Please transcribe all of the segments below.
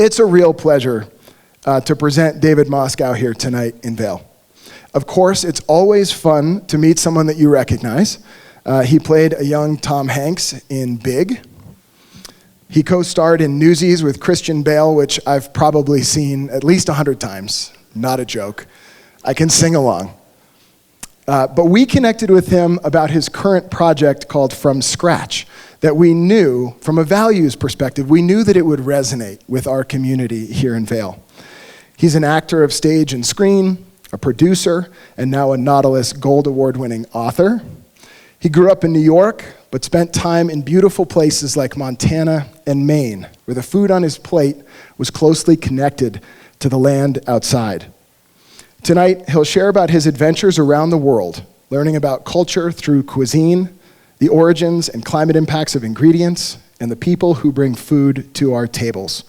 It's a real pleasure to present David Moscow here tonight in Vail. Of course, it's always fun to meet someone that you recognize. He played a young Tom Hanks in Big. He co-starred in Newsies with Christian Bale, which I've probably seen at least 100 times. Not a joke. I can sing along. But we connected with him about his current project called From Scratch, that we knew, from a values perspective, we knew that it would resonate with our community here in Vail. He's an actor of stage and screen, a producer, and now a Nautilus Gold Award-winning author. He grew up in New York, but spent time in beautiful places like Montana and Maine, where the food on his plate was closely connected to the land outside. Tonight, he'll share about his adventures around the world, learning about culture through cuisine, the origins and climate impacts of ingredients, and the people who bring food to our tables.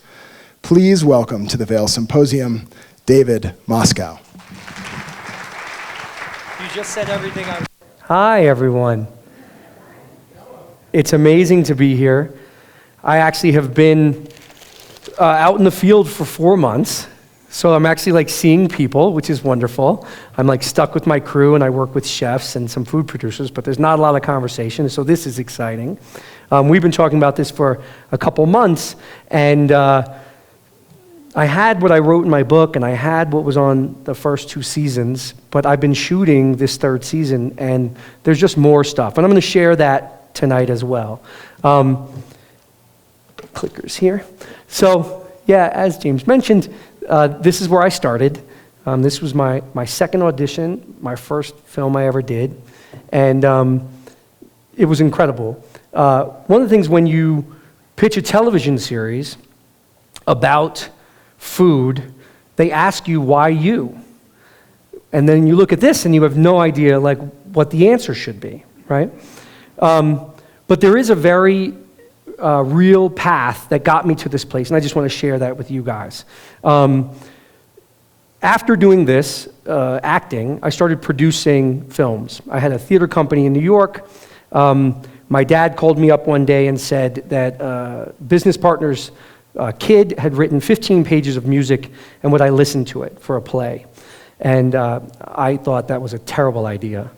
Please welcome to the Vail Symposium, David Moscow. You just said everything I... Hi, everyone. It's amazing to be here. I actually have been out in the field for 4 months. So I'm actually like seeing people, which is wonderful. I'm like stuck with my crew and I work with chefs and some food producers, but there's not a lot of conversation, so this is exciting. We've been talking about this for a couple months, and I had what I wrote in my book and I had what was on the first 2 seasons, but I've been shooting this 3rd season and there's just more stuff. And I'm gonna share that tonight as well. Clickers here. So yeah, as James mentioned, this is where I started. This was my second audition, my first film I ever did, and it was incredible. One of the things when you pitch a television series about food, they ask you why you, and then you look at this and you have no idea like what the answer should be, right? But there is a very real path that got me to this place, and I just want to share that with you guys. After doing this, acting, I started producing films. I had a theater company in New York. My dad called me up one day and said that business partner's kid had written 15 pages of music and would I listen to it for a play. And I thought that was a terrible idea.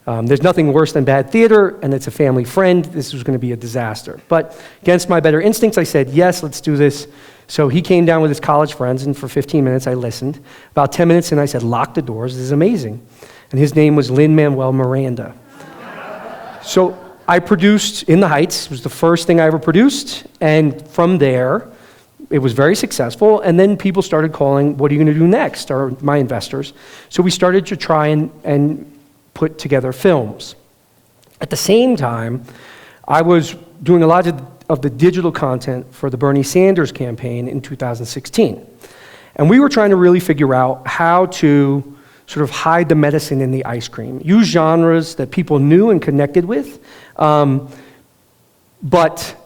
There's nothing worse than bad theater, and it's a family friend. This was going to be a disaster. But against my better instincts, I said, yes, let's do this. So he came down with his college friends, and for 15 minutes, I listened. About 10 minutes in, I said, lock the doors. This is amazing. And his name was Lin-Manuel Miranda. So I produced In the Heights. It was the first thing I ever produced. And from there, it was very successful. And then people started calling, what are you going to do next? Or my investors. So we started to try and put together films. At the same time, I was doing a lot of the digital content for the Bernie Sanders campaign in 2016. And we were trying to really figure out how to sort of hide the medicine in the ice cream, use genres that people knew and connected with, but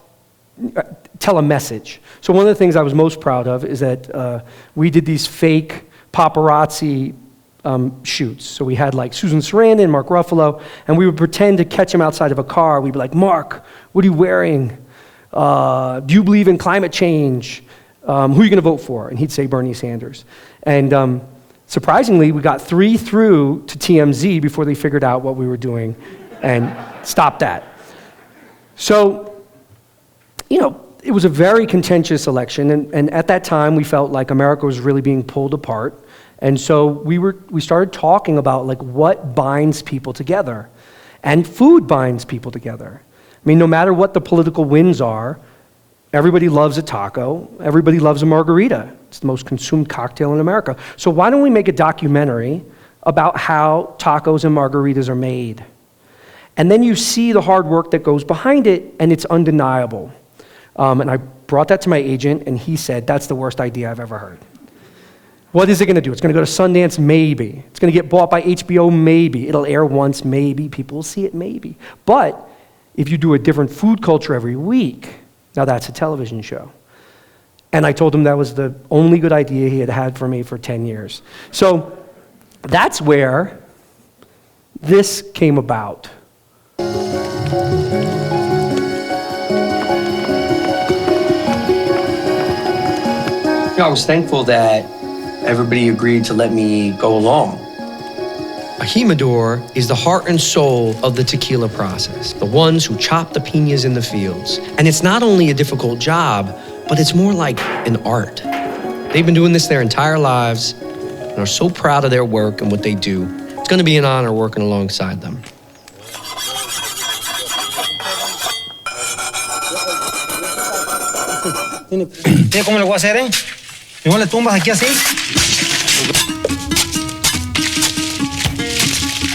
tell a message. So one of the things I was most proud of is that we did these fake paparazzi shoots. So we had like Susan Sarandon, Mark Ruffalo, and we would pretend to catch him outside of a car. We'd be like, Mark, what are you wearing? Do you believe in climate change? Who are you going to vote for? And he'd say Bernie Sanders. And surprisingly, we got 3 through to TMZ before they figured out what we were doing and stopped that. So, you know, it was a very contentious election, and at that time we felt like America was really being pulled apart. And so we started talking about like what binds people together, and food binds people together. I mean, no matter what the political winds are, everybody loves a taco, everybody loves a margarita. It's the most consumed cocktail in America. So why don't we make a documentary about how tacos and margaritas are made? And then you see the hard work that goes behind it, and it's undeniable. And I brought that to my agent, and he said, that's the worst idea I've ever heard. What is it going to do? It's going to go to Sundance? Maybe. It's going to get bought by HBO? Maybe. It'll air once? Maybe. People will see it? Maybe. But if you do a different food culture every week, now that's a television show. And I told him that was the only good idea he had had for me for 10 years. So that's where this came about. I was thankful that everybody agreed to let me go along. A humidor is the heart and soul of the tequila process, the ones who chop the piñas in the fields. And it's not only a difficult job, but it's more like an art. They've been doing this their entire lives and are so proud of their work and what they do. It's going to be an honor working alongside them. ¿Tiene cómo le voy a hacer, Igual le tumbas aquí así.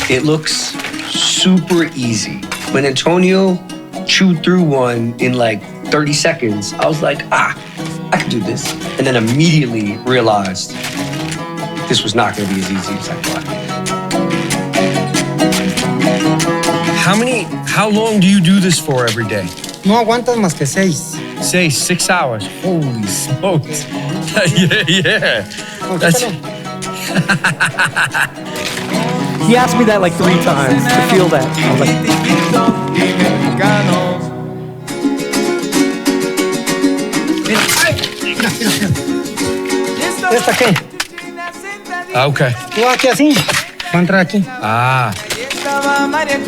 It looks super easy. When Antonio chewed through one in like 30 seconds, I was like, I can do this. And then immediately realized this was not going to be as easy as I thought. How long do you do this for every day? No aguantas más que 6. Say 6 hours. Holy smokes. yeah. That's... He asked me that like 3 times to feel that. I was like, ¿Esta qué? Okay. Tú aquí así. Va a entrar aquí. Ah. Estaba María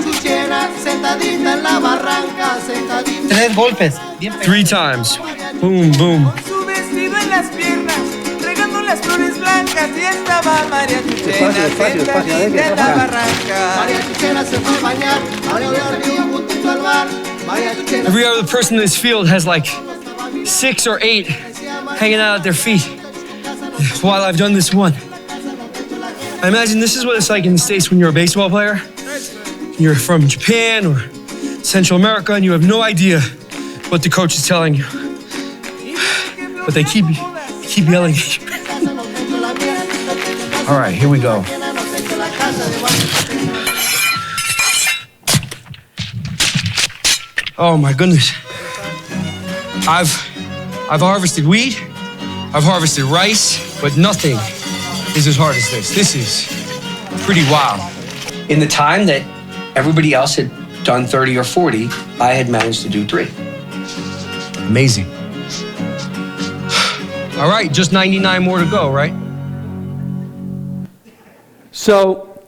Chuchena, sentadita en la barranca, sentadita. 3 golpes. 3 times. Boom, boom. Con su vestido en las piernas, regando las flores blancas, y estaba María Chuchena, sentadita en la barranca. María Chuchena se fue a bañar, María Chuchena juntito al bar. Every other person in this field has like 6 or 8 hanging out at their feet while I've done this one. I imagine this is what it's like in the States when you're a baseball player. You're from Japan or Central America and you have no idea what the coach is telling you. But they keep yelling at you. All right, here we go. Oh my goodness. I've harvested wheat, I've harvested rice, but nothing is as hard as this. This is pretty wild. In the time that everybody else had done 30 or 40, I had managed to do 3. Amazing. All right, just 99 more to go, right? So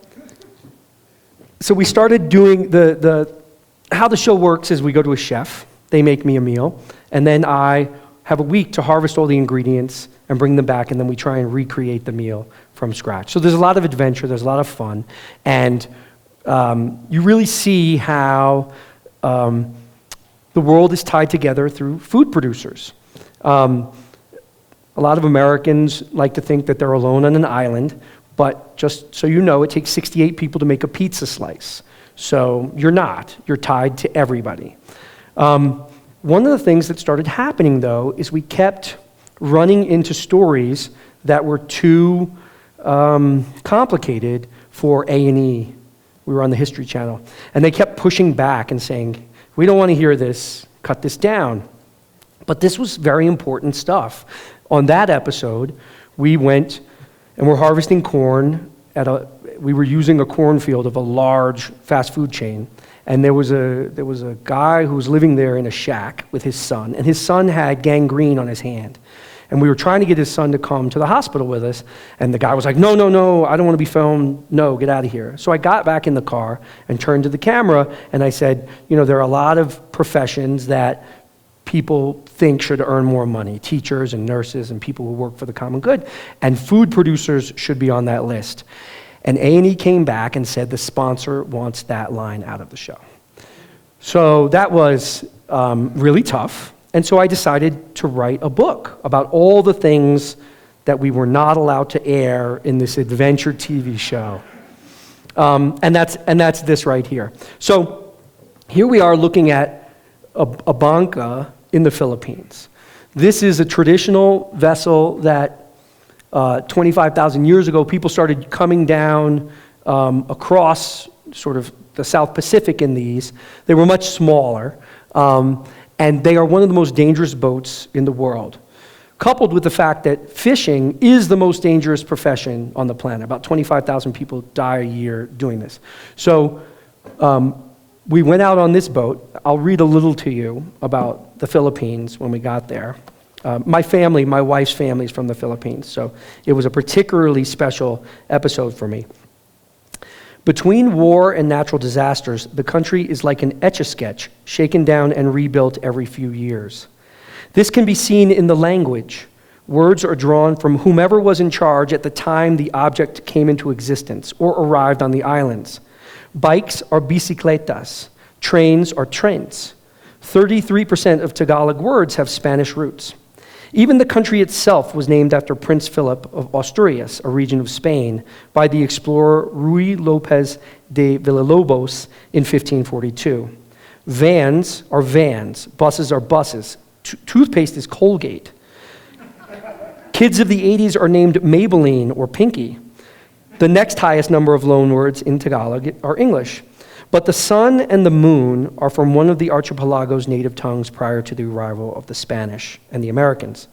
we started doing how the show works is we go to a chef, they make me a meal, and then I have a week to harvest all the ingredients and bring them back, and then we try and recreate the meal from scratch. So there's a lot of adventure, there's a lot of fun, and you really see how the world is tied together through food producers. A lot of Americans like to think that they're alone on an island, but just so you know, it takes 68 people to make a pizza slice. So you're not. You're tied to everybody. One of the things that started happening, though, is we kept running into stories that were too complicated for A&E. We were on the History Channel. And they kept pushing back and saying, we don't want to hear this, cut this down. But this was very important stuff. On that episode, we went and we're harvesting corn we were using a cornfield of a large fast food chain. And there was a guy who was living there in a shack with his son, and his son had gangrene on his hand. And we were trying to get his son to come to the hospital with us, and the guy was like, no, I don't want to be filmed, no, get out of here. So I got back in the car and turned to the camera, and I said, there are a lot of professions that people think should earn more money, teachers and nurses and people who work for the common good, and food producers should be on that list. And A&E came back and said the sponsor wants that line out of the show. So that was really tough. And so I decided to write a book about all the things that we were not allowed to air in this adventure TV show. And that's this right here. So here we are looking at a banca in the Philippines. This is a traditional vessel that 25,000 years ago, people started coming down across sort of the South Pacific in these. They were much smaller, and they are one of the most dangerous boats in the world. Coupled with the fact that fishing is the most dangerous profession on the planet. About 25,000 people die a year doing this. So we went out on this boat. I'll read a little to you about the Philippines when we got there. My family, my wife's family is from the Philippines, so it was a particularly special episode for me. Between war and natural disasters, the country is like an Etch-a-Sketch, shaken down and rebuilt every few years. This can be seen in the language. Words are drawn from whomever was in charge at the time the object came into existence or arrived on the islands. Bikes are bicicletas, trains are trens. 33% of Tagalog words have Spanish roots. Even the country itself was named after Prince Philip of Asturias, a region of Spain, by the explorer Ruy López de Villalobos in 1542. Vans are vans, buses are buses, toothpaste is Colgate. Kids of the 80s are named Maybelline or Pinky. The next highest number of loanwords in Tagalog are English. But the sun and the moon are from one of the archipelago's native tongues prior to the arrival of the Spanish and the Americans.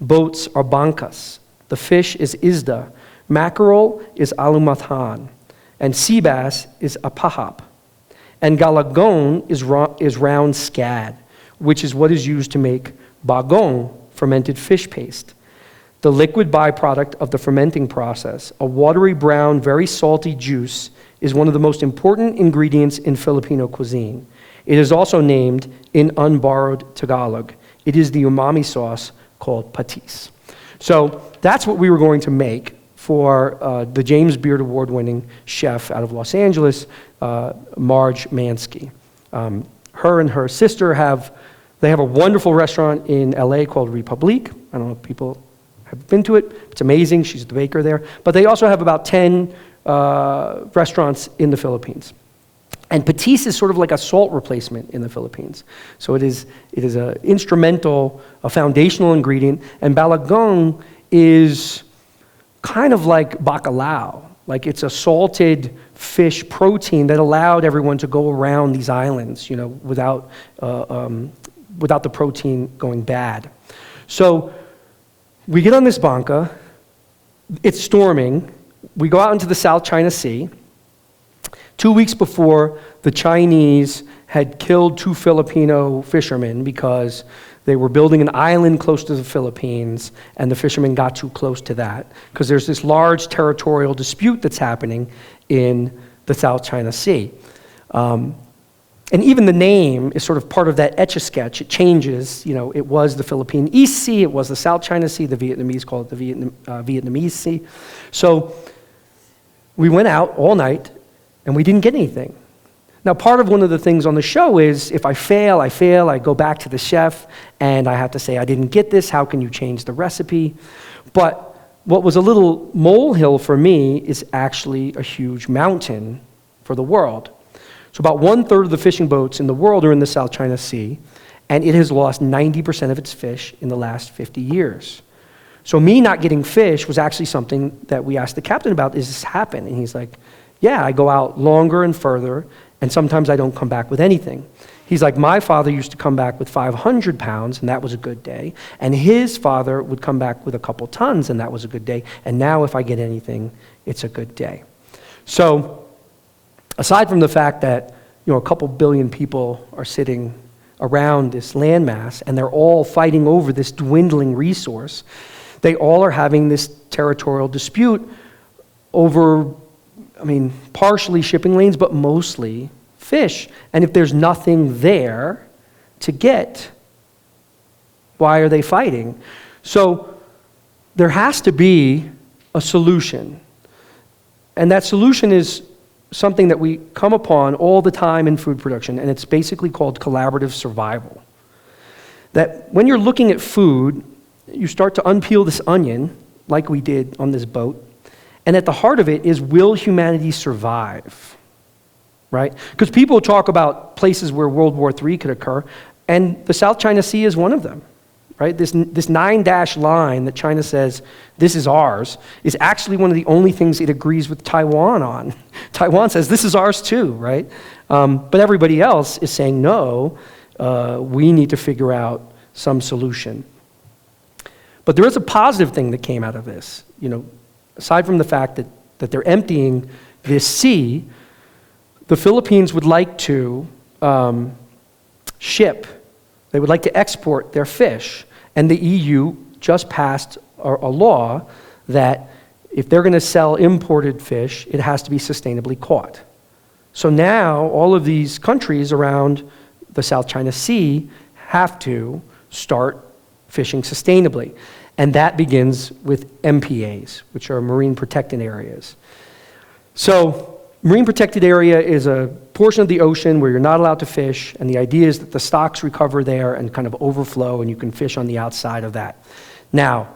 Boats are bancas. The fish is isda. Mackerel is alumathan. And sea bass is apahap. And galagon is round scad, which is what is used to make bagong, fermented fish paste. The liquid byproduct of the fermenting process, a watery brown, very salty juice, is one of the most important ingredients in Filipino cuisine. It is also named in unborrowed Tagalog. It is the umami sauce called patis. So that's what we were going to make for the James Beard Award-winning chef out of Los Angeles, Marge Mansky. Her and her sister have a wonderful restaurant in LA called Republique. I don't know if people have been to it. It's amazing. She's the baker there. But they also have about 10 restaurants in the Philippines. And patis is sort of like a salt replacement in the Philippines. So it is an instrumental, a foundational ingredient. And balagong is kind of like bacalao. Like it's a salted fish protein that allowed everyone to go around these islands, without the protein going bad. So we get on this banca. It's storming. We go out into the South China Sea. 2 weeks before, the Chinese had killed 2 Filipino fishermen because they were building an island close to the Philippines, and the fishermen got too close to that because there's this large territorial dispute that's happening in the South China Sea. And even the name is sort of part of that Etch-a-Sketch. It changes. It was the Philippine East Sea, it was the South China Sea, the Vietnamese call it the Vietnamese Sea. So we went out all night, and we didn't get anything. Now, part of one of the things on the show is if I fail, I go back to the chef, and I have to say, I didn't get this, how can you change the recipe? But what was a little molehill for me is actually a huge mountain for the world. So about 1/3 of the fishing boats in the world are in the South China Sea, and it has lost 90% of its fish in the last 50 years. So me not getting fish was actually something that we asked the captain about, does this happen? And he's like, yeah, I go out longer and further, and sometimes I don't come back with anything. He's like, my father used to come back with 500 pounds, and that was a good day. And his father would come back with a couple tons, and that was a good day. And now if I get anything, it's a good day. So aside from the fact that a couple billion people are sitting around this landmass, and they're all fighting over this dwindling resource, they all are having this territorial dispute over, partially shipping lanes, but mostly fish. And if there's nothing there to get, why are they fighting? So there has to be a solution. And that solution is something that we come upon all the time in food production, and it's basically called collaborative survival. That when you're looking at food, you start to unpeel this onion, like we did on this boat, and at the heart of it is, will humanity survive? Right? Because people talk about places where World War III could occur, and the South China Sea is one of them. Right? This 9-dash line that China says, this is ours, is actually one of the only things it agrees with Taiwan on. Taiwan says, this is ours too, right? But everybody else is saying, no, we need to figure out some solution. But there is a positive thing that came out of this. Aside from the fact that they're emptying this sea, the Philippines would like to ship. They would like to export their fish. And the EU just passed a law that if they're going to sell imported fish, it has to be sustainably caught. So now all of these countries around the South China Sea have to start fishing sustainably. And that begins with MPAs, which are marine protected areas. So marine protected area is a portion of the ocean where you're not allowed to fish, and the idea is that the stocks recover there and kind of overflow, and you can fish on the outside of that. Now,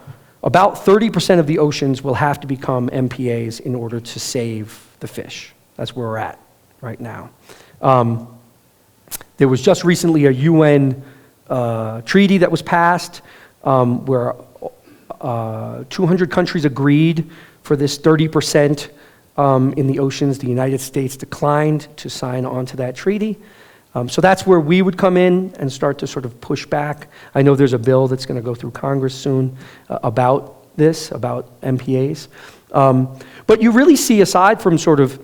about 30% of the oceans will have to become MPAs in order to save the fish. That's where we're at right now. There was just recently a UN treaty that was passed where 200 countries agreed for this 30% in the oceans. The United States declined to sign on to that treaty. So that's where we would come in and start to sort of push back. I know there's a bill that's going to go through Congress soon about this, about MPAs. But you really see, aside from sort of,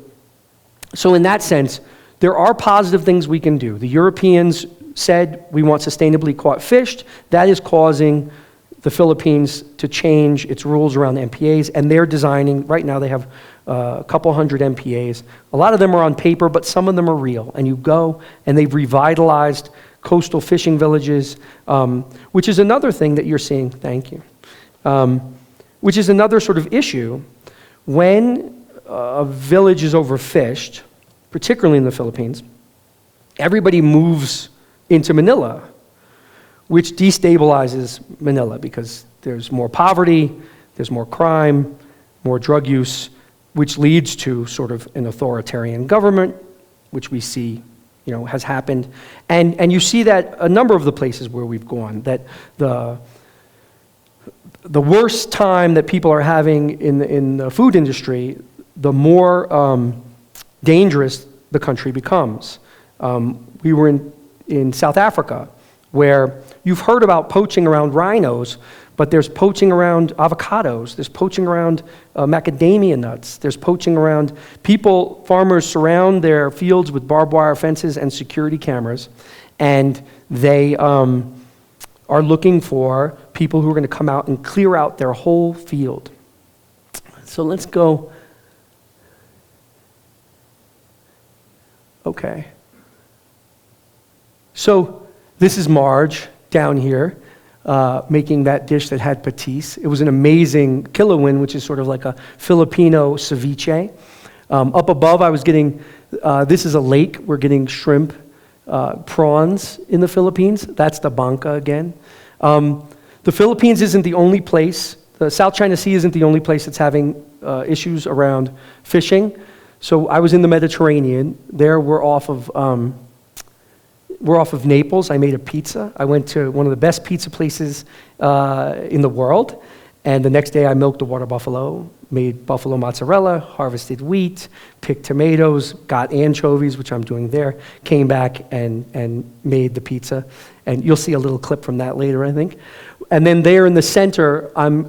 so in that sense, there are positive things we can do. The Europeans said we want sustainably caught fish. That is causing the Philippines to change its rules around MPAs, and they're designing, right now they have a couple hundred MPAs. A lot of them are on paper, but some of them are real. And you go, and they've revitalized coastal fishing villages, which is another thing that you're seeing, thank you, which is another sort of issue. When a village is overfished, particularly in the Philippines, everybody moves into Manila, which destabilizes Manila because there's more poverty, there's more crime, more drug use, which leads to sort of an authoritarian government, which we see, has happened. And you see that a number of the places where we've gone, that the worst time that people are having in the food industry, the more dangerous the country becomes. We were in South Africa, where you've heard about poaching around rhinos, but there's poaching around avocados, there's poaching around macadamia nuts, there's poaching around farmers surround their fields with barbed wire fences and security cameras, and they are looking for people who are going to come out and clear out their whole field. So let's go. Okay. So this is Marge down here making that dish that had patis. It was an amazing kilawin, which is sort of like a Filipino ceviche. Up above, I was getting, this is a lake. We're getting shrimp, prawns in the Philippines. That's the bangka again. The Philippines isn't the only place. The South China Sea isn't the only place that's having issues around fishing. So I was in the Mediterranean. There we're off of Naples. I made a pizza. I went to one of the best pizza places in the world. And the next day I milked a water buffalo, made buffalo mozzarella, harvested wheat, picked tomatoes, got anchovies, which I'm doing there, came back and made the pizza. And you'll see a little clip from that later, I think. And then there in the center, I'm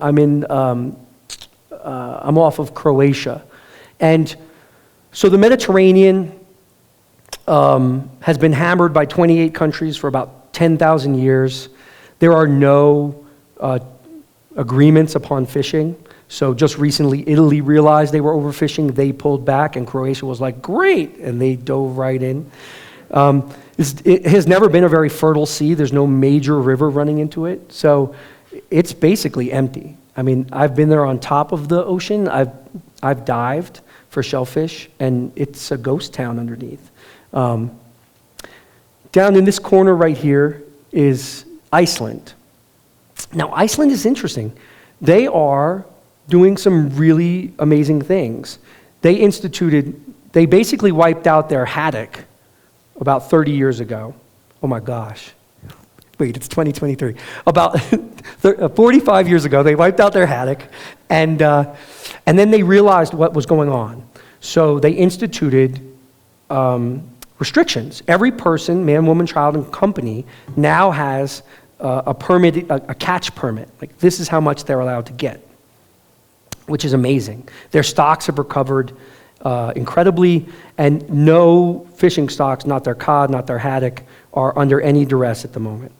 off of Croatia. And so the Mediterranean has been hammered by 28 countries for about 10,000 years. There are no agreements upon fishing. So just recently, Italy realized they were overfishing. They pulled back, and Croatia was like, great, and they dove right in. It has never been a very fertile sea. There's no major river running into it. So it's basically empty. I mean, I've been there on top of the ocean. I've dived for shellfish, and it's a ghost town underneath. Down in this corner right here is Iceland. Now, Iceland is interesting. They are doing some really amazing things. They basically wiped out their haddock about 30 years ago. Oh my gosh. Wait, it's 2023. About 45 years ago, they wiped out their haddock, and then they realized what was going on. So they instituted restrictions. Every person, man, woman, child, and company now has a permit, a catch permit. Like, this is how much they're allowed to get, which is amazing. Their stocks have recovered incredibly, and no fishing stocks, not their cod, not their haddock, are under any duress at the moment.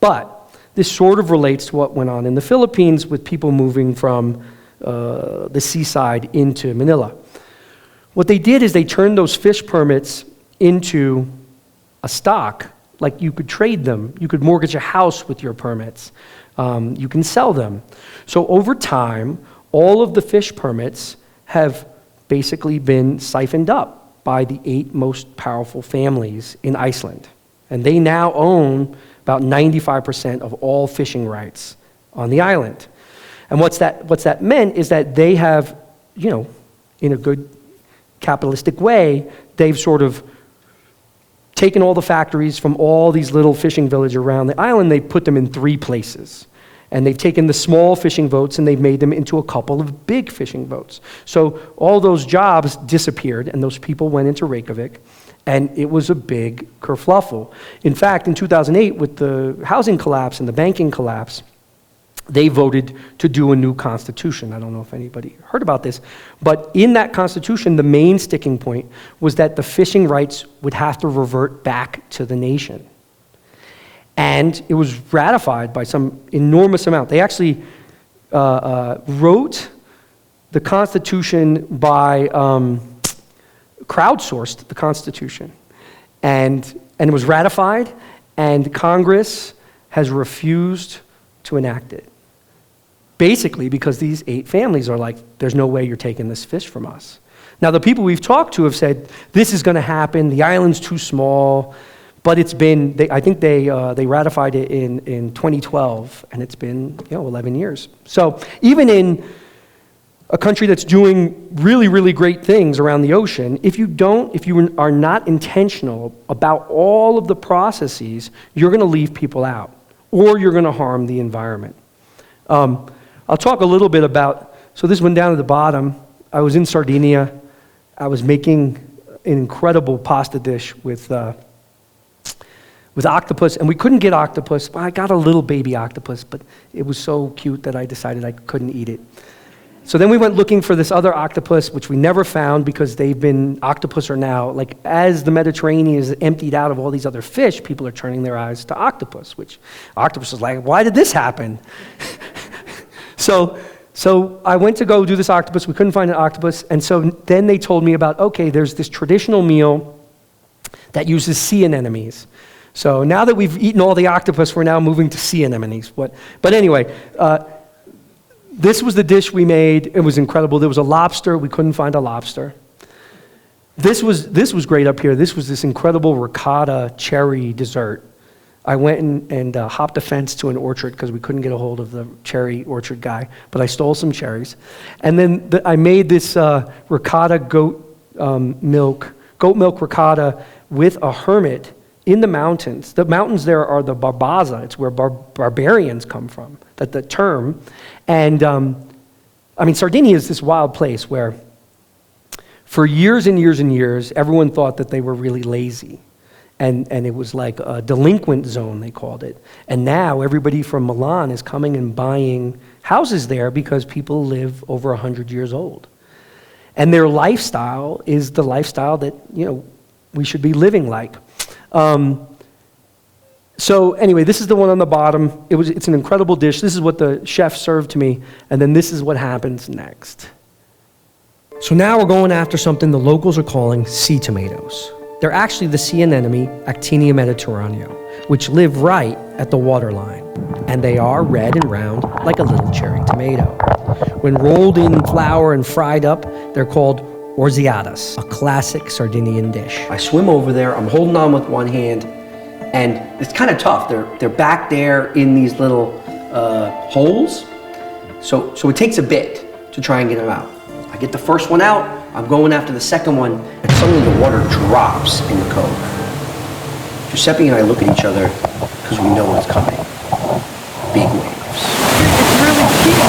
But This sort of relates to what went on in the Philippines with people moving from the seaside into Manila. What they did is they turned those fish permits into a stock. Like you could trade them. You could mortgage a house with your permits. You can sell them. So over time, all of the fish permits have basically been siphoned up by the 8 most powerful families in Iceland. And they now own about 95% of all fishing rights on the island. And what's that meant is that they have, in a good capitalistic way, they've sort of taken all the factories from all these little fishing villages around the island, they put them in 3 places. And they've taken the small fishing boats and they've made them into a couple of big fishing boats. So all those jobs disappeared and those people went into Reykjavik, and it was a big kerfluffle. In fact, in 2008, with the housing collapse and the banking collapse, they voted to do a new constitution. I don't know if anybody heard about this, but in that constitution, the main sticking point was that the fishing rights would have to revert back to the nation. And it was ratified by some enormous amount. They actually wrote the Constitution by, crowdsourced the Constitution. And it was ratified, and Congress has refused to enact it. Basically because these 8 families are like, there's no way you're taking this fish from us. Now the people we've talked to have said, this is going to happen, the island's too small. But it's been, I think they ratified it in 2012, and it's been 11 years. So even in a country that's doing really, really great things around the ocean, if you are not intentional about all of the processes, you're going to leave people out, or you're going to harm the environment. I'll talk a little bit about, so this one down at the bottom, I was in Sardinia. I was making an incredible pasta dish with octopus, and we couldn't get octopus. Well, I got a little baby octopus, but it was so cute that I decided I couldn't eat it. So then we went looking for this other octopus, which we never found because octopus are now, like as the Mediterranean is emptied out of all these other fish, people are turning their eyes to octopus, which octopus is like, why did this happen? So I went to go do this octopus, we couldn't find an octopus, and so then they told me about, okay, there's this traditional meal that uses sea anemones. So now that we've eaten all the octopus, we're now moving to sea anemones. But anyway, this was the dish we made. It was incredible. There was a lobster. We couldn't find a lobster. This was great up here. This was this incredible ricotta cherry dessert. I went and hopped a fence to an orchard because we couldn't get a hold of the cherry orchard guy, but I stole some cherries. And then I made this ricotta goat milk ricotta with a hermit in the mountains. The mountains there are the Barbaza. It's where barbarians come from, the term. And Sardinia is this wild place where for years and years and years, everyone thought that they were really lazy. And it was like a delinquent zone, they called it. And now everybody from Milan is coming and buying houses there because people live over 100 years old. And their lifestyle is the lifestyle that, we should be living like. So anyway, this is the one on the bottom. It's an incredible dish. This is what the chef served to me, and then this is what happens next. So now we're going after something the locals are calling sea tomatoes. They're actually the sea anemone, Actinia mediterraneo, which live right at the waterline, and they are red and round like a little cherry tomato. When rolled in flour and fried up, they're called orziadas, a classic Sardinian dish. I swim over there, I'm holding on with one hand, and it's kind of tough. They're back there in these little holes, so it takes a bit to try and get them out. I get the first one out, I'm going after the second one, and suddenly the water drops in the cove. Giuseppe and I look at each other because we know what's coming. Big waves. It's really deep.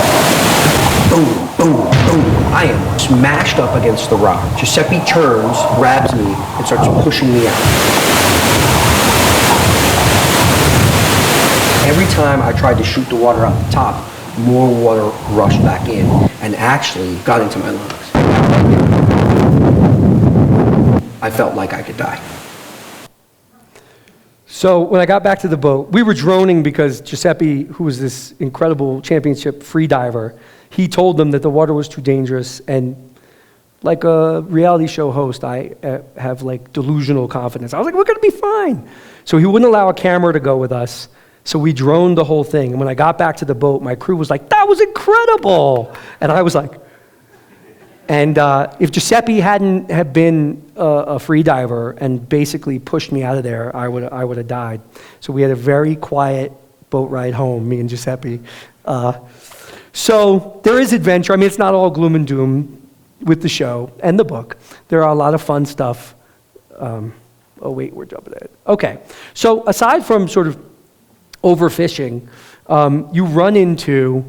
Boom, boom, boom. I am smashed up against the rock. Giuseppe turns, grabs me, and starts pushing me out. Every time I tried to shoot the water out the top, more water rushed back in and actually got into my lungs. I felt like I could die. So when I got back to the boat, we were droning because Giuseppe, who was this incredible championship free diver, he told them that the water was too dangerous. And like a reality show host, I have like delusional confidence. I was like, we're going to be fine. So he wouldn't allow a camera to go with us. So we droned the whole thing. And when I got back to the boat, my crew was like, that was incredible. And I was like, and if Giuseppe hadn't have been a free diver and basically pushed me out of there, I would have died. So we had a very quiet boat ride home, me and Giuseppe. So there is adventure. I mean, it's not all gloom and doom with the show and the book. There are a lot of fun stuff. Oh wait, we're jumping ahead. Okay, so aside from sort of overfishing, you run into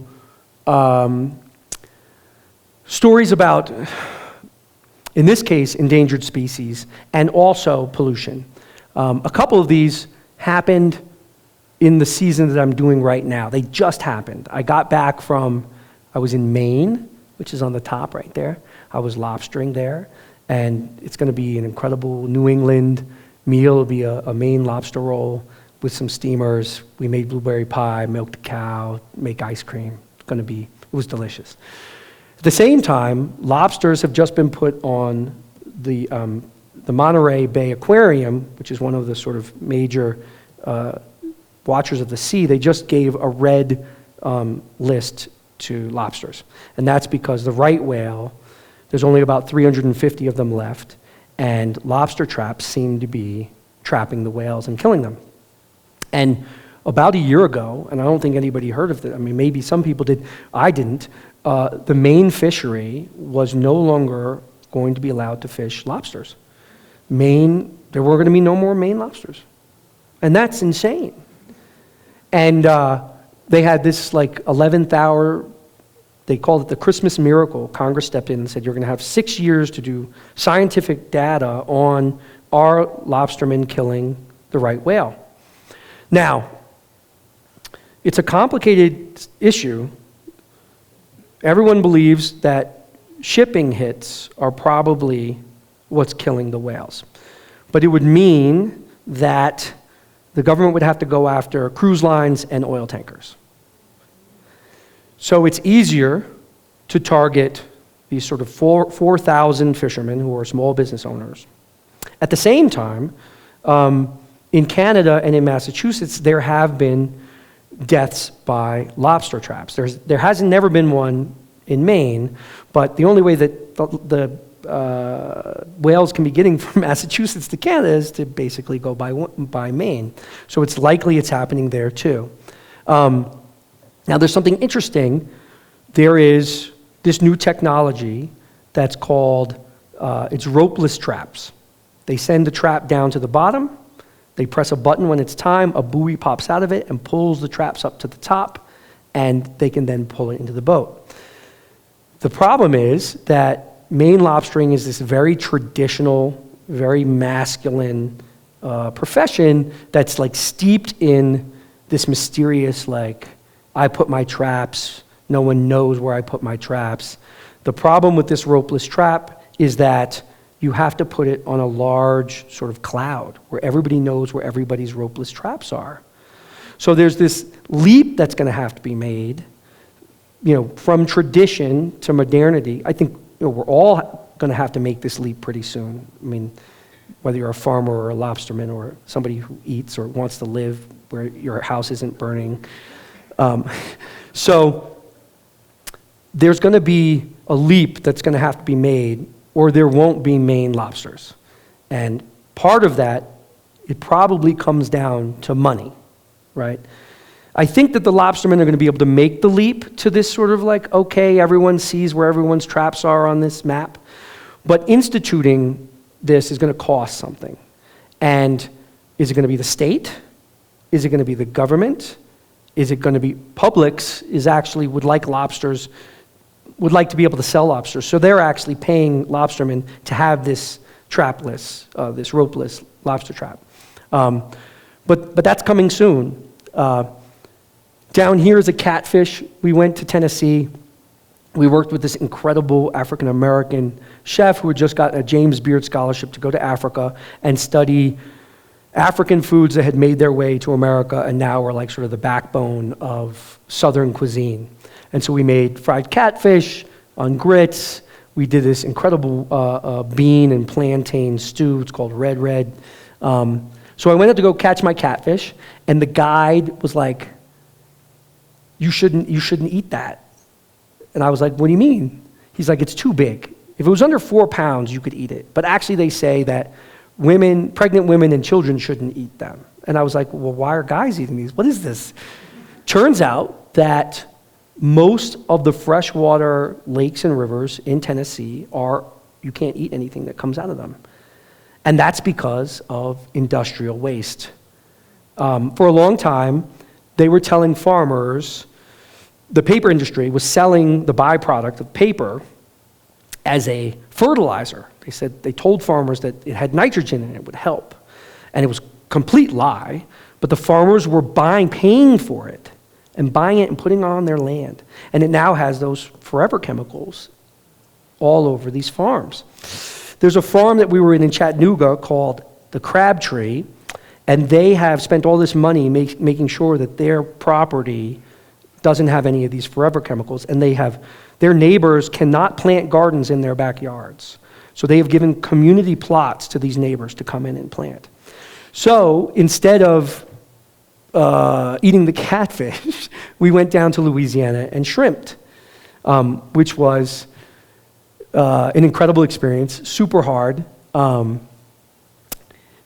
stories about, in this case, endangered species, and also pollution. A couple of these happened in the season that I'm doing right now. They just happened. I got back I was in Maine, which is on the top right there. I was lobstering there, and it's going to be an incredible New England meal. It'll be a Maine lobster roll with some steamers. We made blueberry pie, milked a cow, make ice cream. It was delicious. At the same time, lobsters have just been put on the Monterey Bay Aquarium, which is one of the sort of major watchers of the sea. They just gave a red list to lobsters. And that's because the right whale, there's only about 350 of them left, and lobster traps seem to be trapping the whales and killing them. And about a year ago, and I don't think anybody heard of it, I mean, maybe some people did, I didn't, the Maine fishery was no longer going to be allowed to fish lobsters. There were going to be no more Maine lobsters. And that's insane. And they had this like 11th hour, they called it the Christmas miracle. Congress stepped in and said, you're going to have 6 years to do scientific data on our lobstermen killing the right whale. Now, it's a complicated issue. Everyone believes that shipping hits are probably what's killing the whales. But it would mean that the government would have to go after cruise lines and oil tankers. So it's easier to target these sort of 4,000 fishermen who are small business owners. At the same time, in Canada and in Massachusetts, there have been deaths by lobster traps. There hasn't never been one in Maine, but the only way that the whales can be getting from Massachusetts to Canada is to basically go by Maine. So it's likely it's happening there too. Now there's something interesting. There is this new technology that's called, it's ropeless traps. They send the trap down to the bottom. They press a button when it's time, a buoy pops out of it and pulls the traps up to the top, and they can then pull it into the boat. The problem is that Maine lobstering is this very traditional, very masculine profession that's like steeped in this mysterious, like, I put my traps, no one knows where I put my traps. The problem with this ropeless trap is that you have to put it on a large sort of cloud where everybody knows where everybody's ropeless traps are. So there's this leap that's going to have to be made, from tradition to modernity. I think we're all going to have to make this leap pretty soon. I mean, whether you're a farmer or a lobsterman or somebody who eats or wants to live where your house isn't burning. So there's going to be a leap that's going to have to be made, or there won't be Maine lobsters. And part of that, it probably comes down to money, right? I think that the lobstermen are going to be able to make the leap to this sort of like, okay, everyone sees where everyone's traps are on this map, but instituting this is going to cost something. And is it going to be the state? Is it going to be the government? Is it going to be Publix would like lobsters, would like to be able to sell lobsters. So they're actually paying lobstermen to have this trapless, this ropeless lobster trap. But that's coming soon. Down here is a catfish. We went to Tennessee. We worked with this incredible African-American chef who had just got a James Beard scholarship to go to Africa and study African foods that had made their way to America and now were like sort of the backbone of Southern cuisine. And so we made fried catfish on grits. We did this incredible bean and plantain stew. It's called Red Red. So I went out to go catch my catfish, and the guide was like, you shouldn't eat that. And I was like, what do you mean? He's like, it's too big. If it was under 4 pounds, you could eat it. But actually they say that pregnant women and children shouldn't eat them. And I was like, well, why are guys eating these? What is this? Turns out that most of the freshwater lakes and rivers in Tennessee you can't eat anything that comes out of them. And that's because of industrial waste. For a long time, they were telling farmers, the paper industry was selling the byproduct of paper as a fertilizer. They told farmers that it had nitrogen in it, would help. And it was a complete lie, but the farmers were paying for it, and buying it and putting it on their land. And it now has those forever chemicals all over these farms. There's a farm that we were in Chattanooga called the Crabtree, and they have spent all this money making sure that their property doesn't have any of these forever chemicals, and their neighbors cannot plant gardens in their backyards. So they have given community plots to these neighbors to come in and plant. So instead of eating the catfish, we went down to Louisiana and shrimped, which was an incredible experience, super hard. The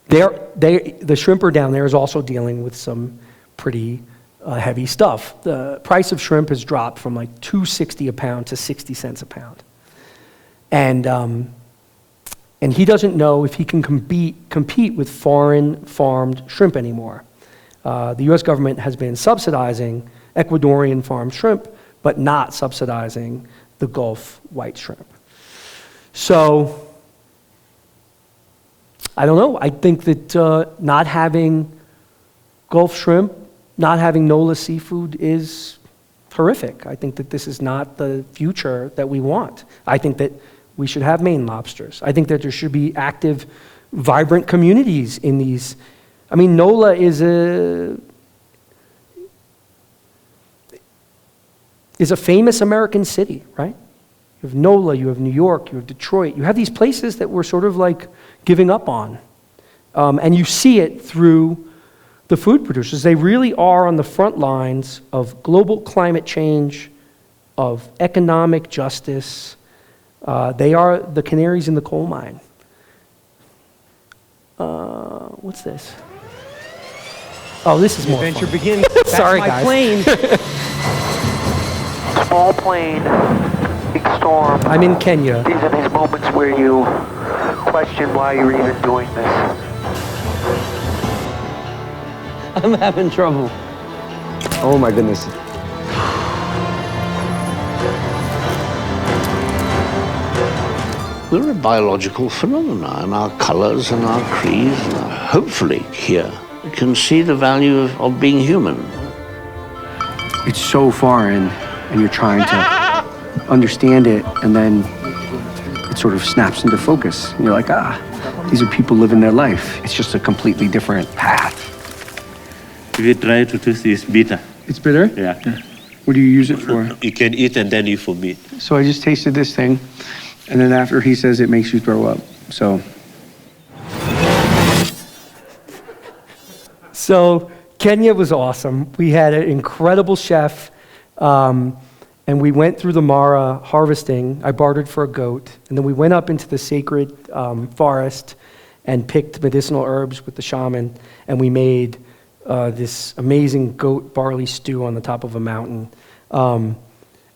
shrimper down there is also dealing with some pretty heavy stuff. The price of shrimp has dropped from like $2.60 a pound to 60 cents a pound. And he doesn't know if he can compete with foreign farmed shrimp anymore. The US government has been subsidizing Ecuadorian farmed shrimp, but not subsidizing the Gulf white shrimp. So, I don't know. I think that not having Gulf shrimp, not having NOLA seafood is horrific. I think that this is not the future that we want. I think that we should have Maine lobsters. I think that there should be active, vibrant communities in these. I mean, NOLA is a famous American city, right? You have NOLA, you have New York, you have Detroit. You have these places that we're sort of like giving up on. And you see it through the food producers. They really are on the front lines of global climate change, of economic justice. They are the canaries in the coal mine. What's this? Oh, this is more Adventure fun. begins. Sorry, That's my guys. plane. Small plane, big storm. I'm in Kenya. These are these moments where you question why you're even doing this. I'm having trouble. Oh my goodness. We're a biological phenomenon, and our colors and our creeds, and hopefully here, we can see the value of being human. It's so foreign, and you're trying to understand it, and then it sort of snaps into focus. And you're like, these are people living their life. It's just a completely different path. We try to taste this bitter. It's bitter? Yeah. What do you use it for? You can eat and then you vomit. So I just tasted this thing, and then after he says it makes you throw up. So Kenya was awesome. We had an incredible chef, and we went through the Mara harvesting. I bartered for a goat, and then we went up into the sacred forest and picked medicinal herbs with the shaman, and we made this amazing goat barley stew on the top of a mountain. And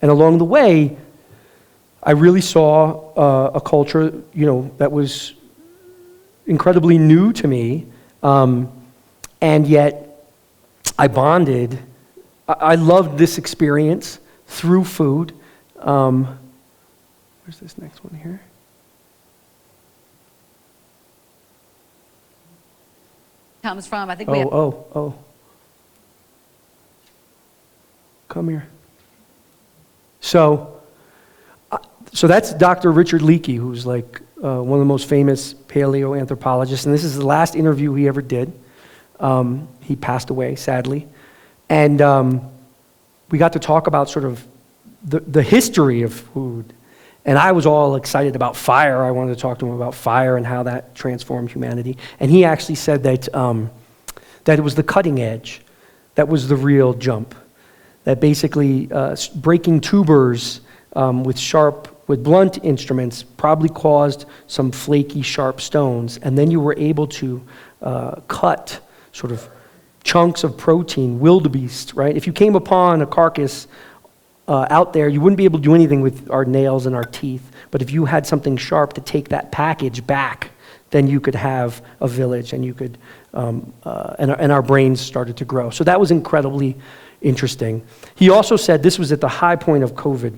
along the way, I really saw a culture, that was incredibly new to me, and yet I bonded. I loved this experience through food. Where's this next one here? Comes from, I think we have. Oh. Come here. So that's Dr. Richard Leakey, who's like one of the most famous paleoanthropologists, and this is the last interview he ever did. He passed away, sadly. And we got to talk about sort of the history of food. And I was all excited about fire. I wanted to talk to him about fire and how that transformed humanity. And he actually said that, that it was the cutting edge that was the real jump. That basically breaking tubers with blunt instruments probably caused some flaky, sharp stones. And then you were able to cut sort of chunks of protein, wildebeest, right? If you came upon a carcass out there, you wouldn't be able to do anything with our nails and our teeth. But if you had something sharp to take that package back, then you could have a village, and you could, and our brains started to grow. So that was incredibly interesting. He also said, this was at the high point of COVID,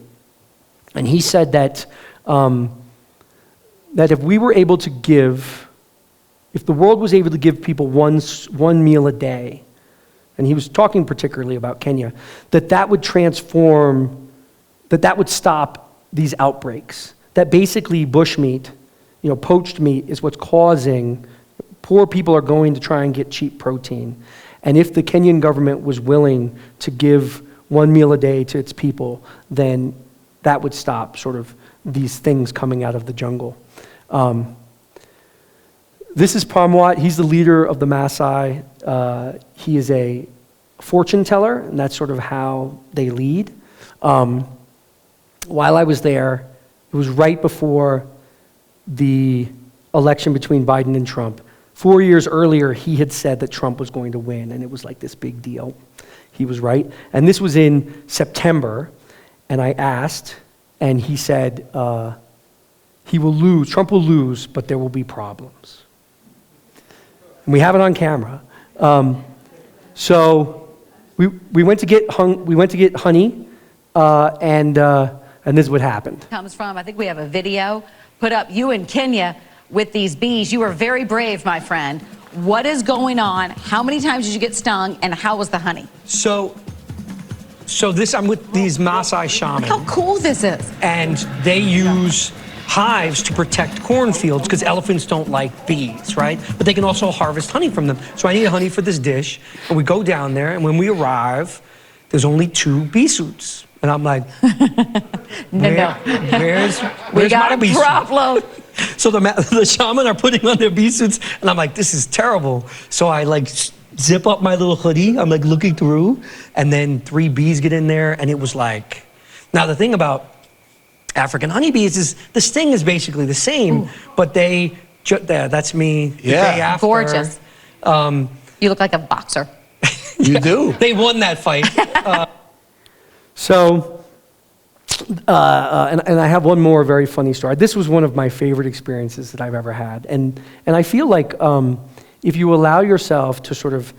and he said that that if we were able to give, if the world was able to give people one meal a day, and he was talking particularly about Kenya, that would transform, that would stop these outbreaks. That basically bushmeat, poached meat is what's causing, poor people are going to try and get cheap protein. And if the Kenyan government was willing to give one meal a day to its people, then that would stop sort of these things coming out of the jungle. This is Pamwat. He's the leader of the Maasai. He is a fortune teller, and that's sort of how they lead. While I was there, it was right before the election between Biden and Trump. 4 years earlier, he had said that Trump was going to win, and it was like this big deal. He was right. And this was in September, and I asked, and he said, he will lose, Trump will lose, but there will be problems. And we have it on camera. So we went to get honey, and this is what happened. Comes from, I think we have a video put up, you in Kenya with these bees. You were very brave, my friend. What is going on? How many times did you get stung, and how was the honey? So this, I'm with these Maasai shamans. Look how cool this is. And they use hives to protect cornfields because elephants don't like bees, right? But they can also harvest honey from them. So I need honey for this dish, and we go down there, and when we arrive, there's only 2 bee suits. And I'm like, where's we got my a bee suit? problem. So the shaman are putting on their bee suits, and I'm like, this is terrible. So I like zip up my little hoodie. I'm like looking through, and then 3 bees get in there, and it was like, now the thing about African honeybees is the sting is basically the same, but that's me. The day after, gorgeous. You look like a boxer. You do. They won that fight. And I have one more very funny story. This was one of my favorite experiences that I've ever had. And I feel like if you allow yourself to sort of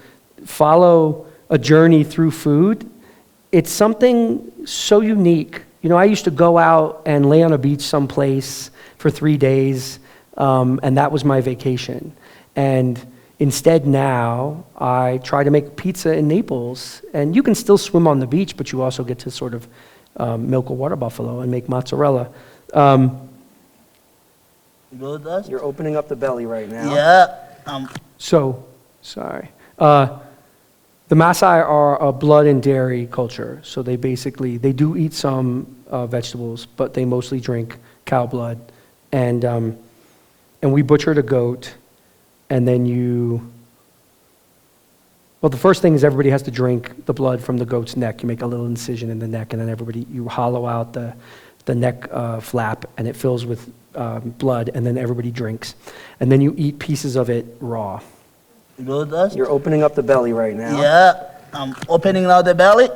follow a journey through food, it's something so unique. I used to go out and lay on a beach someplace for 3 days, and that was my vacation. And instead now, I try to make pizza in Naples, and you can still swim on the beach, but you also get to sort of milk a water buffalo and make mozzarella. You're opening up the belly right now. Yeah. Sorry. The Maasai are a blood and dairy culture, so they do eat some vegetables, but they mostly drink cow blood. And we butchered a goat, and then the first thing is everybody has to drink the blood from the goat's neck. You make a little incision in the neck, and then you hollow out the neck flap, and it fills with blood, and then everybody drinks. And then you eat pieces of it raw. You're opening up the belly right now. Yeah, I'm opening now the belly.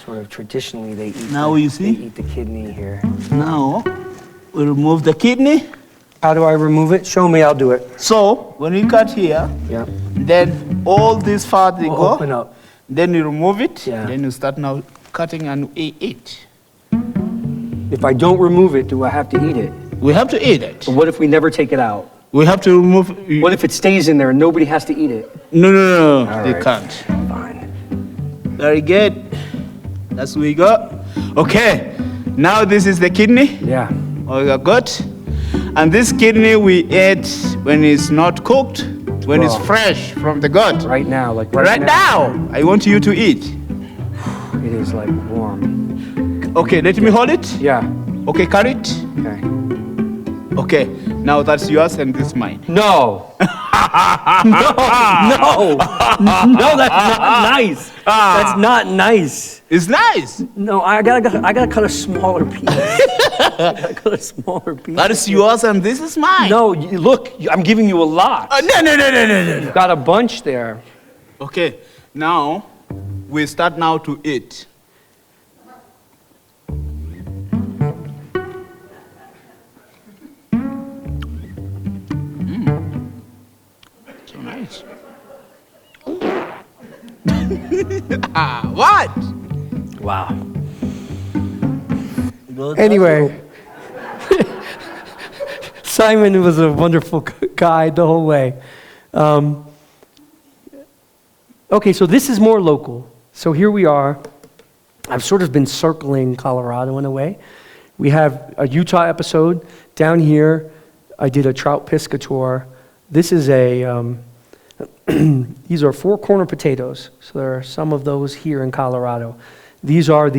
Sort of traditionally, they eat. Now you see? They eat the kidney here. Now we remove the kidney. How do I remove it? Show me. I'll do it. So when you cut here, then all this fat they go. Open up. Then you remove it. Yeah. Then you start now cutting and eat it. If I don't remove it, do I have to eat it? We have to eat it. But what if we never take it out? We have to remove. What if it stays in there and nobody has to eat it? No. All They right. can't. Fine. Very good. That's what we got. Okay. Now this is the kidney. Yeah. We got. And this kidney we eat when it's not cooked. when it's Bro. fresh from the gut. Right now, like Right now, I want you to eat. It is like warm. Okay, let me hold it. Yeah. Okay, carry it. Okay. Okay, now that's yours and this mine. No. No, that's not nice. That's not nice. It's nice. No, I gotta cut a smaller piece. I gotta cut a smaller piece. That is yours and this is mine. No, look, I'm giving you a lot. No. You've got a bunch there. Okay, now we start now to eat. So nice. What? Wow. Anyway, Simon was a wonderful guide the whole way. Okay, so this is more local. So here we are. I've sort of been circling Colorado in a way. We have a Utah episode. Down here, I did a trout piscator. This is a, these are four-corner potatoes. So there are some of those here in Colorado. These are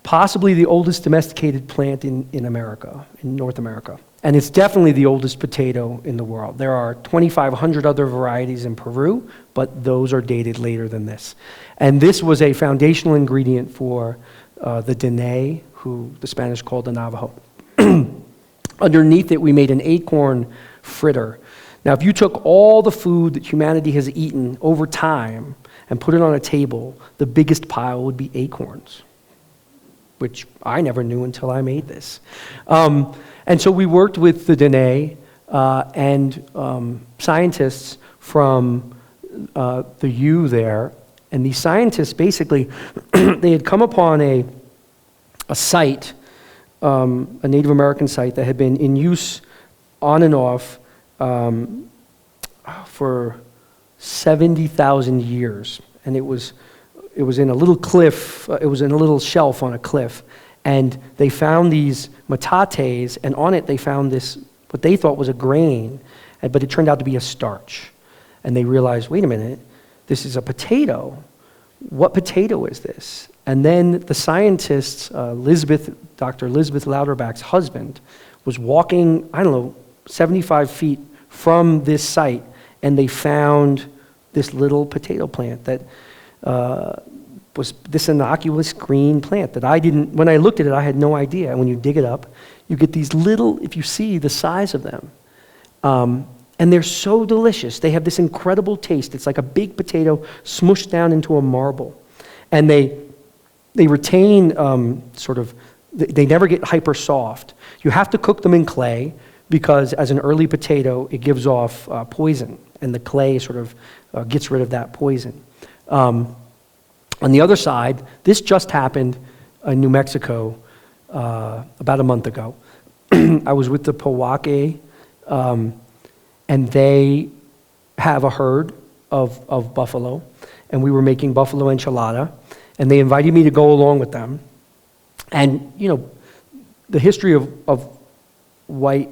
possibly the oldest domesticated plant in America, in North America. And it's definitely the oldest potato in the world. There are 2,500 other varieties in Peru, but those are dated later than this. And this was a foundational ingredient for the Dene, who the Spanish called the Navajo. Underneath it, we made an acorn fritter. Now, if you took all the food that humanity has eaten over time and put it on a table, the biggest pile would be acorns, which I never knew until I made this. And so we worked with the Dene and scientists from the U there. And these scientists basically, they had come upon a site, a Native American site that had been in use on and off for 70,000 years. And it was in a little cliff, it was in a little shelf on a cliff. And they found these metates, and on it they found this, what they thought was a grain, but it turned out to be a starch. And they realized, wait a minute, this is a potato. What potato is this? And then the scientists, Dr. Elizabeth Louderback's husband, was walking, 75 feet from this site, and they found this little potato plant that was this innocuous green plant that when I looked at it, I had no idea. And when you dig it up, you get these little, if you see the size of them, and they're so delicious. They have this incredible taste. It's like a big potato smushed down into a marble. And they retain they never get hyper soft. You have to cook them in clay because as an early potato, it gives off poison, and the clay sort of gets rid of that poison. On the other side, this just happened in New Mexico about a month ago. I was with the Powake, and they have a herd of buffalo, and we were making buffalo enchilada, and they invited me to go along with them. And, the history of white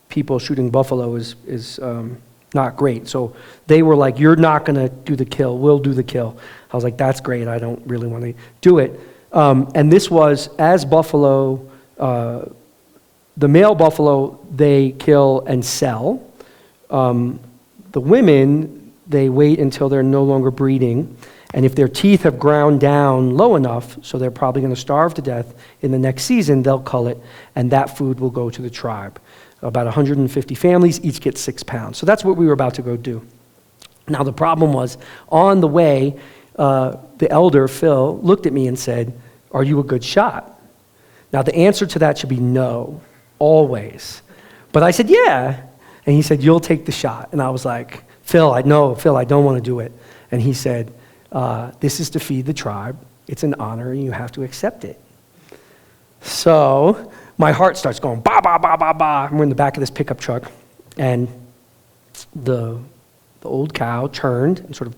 people shooting buffalo is not great. So they were like, you're not going to do the kill, we'll do the kill. I was like, that's great, I don't really want to do it. And this was, as buffalo, the male buffalo, they kill and sell. The women, they wait until they're no longer breeding. And if their teeth have ground down low enough, so they're probably going to starve to death in the next season, they'll cull it, and that food will go to the tribe. About 150 families, each get 6 pounds. So that's what we were about to go do. Now the problem was, on the way, the elder, Phil, looked at me and said, are you a good shot? Now the answer to that should be no, always. But I said, yeah. And he said, you'll take the shot. And I was like, Phil, I don't want to do it. And he said, this is to feed the tribe. It's an honor, and you have to accept it. So my heart starts going, ba, ba, ba, ba, ba. We're in the back of this pickup truck, and the old cow turned and sort of,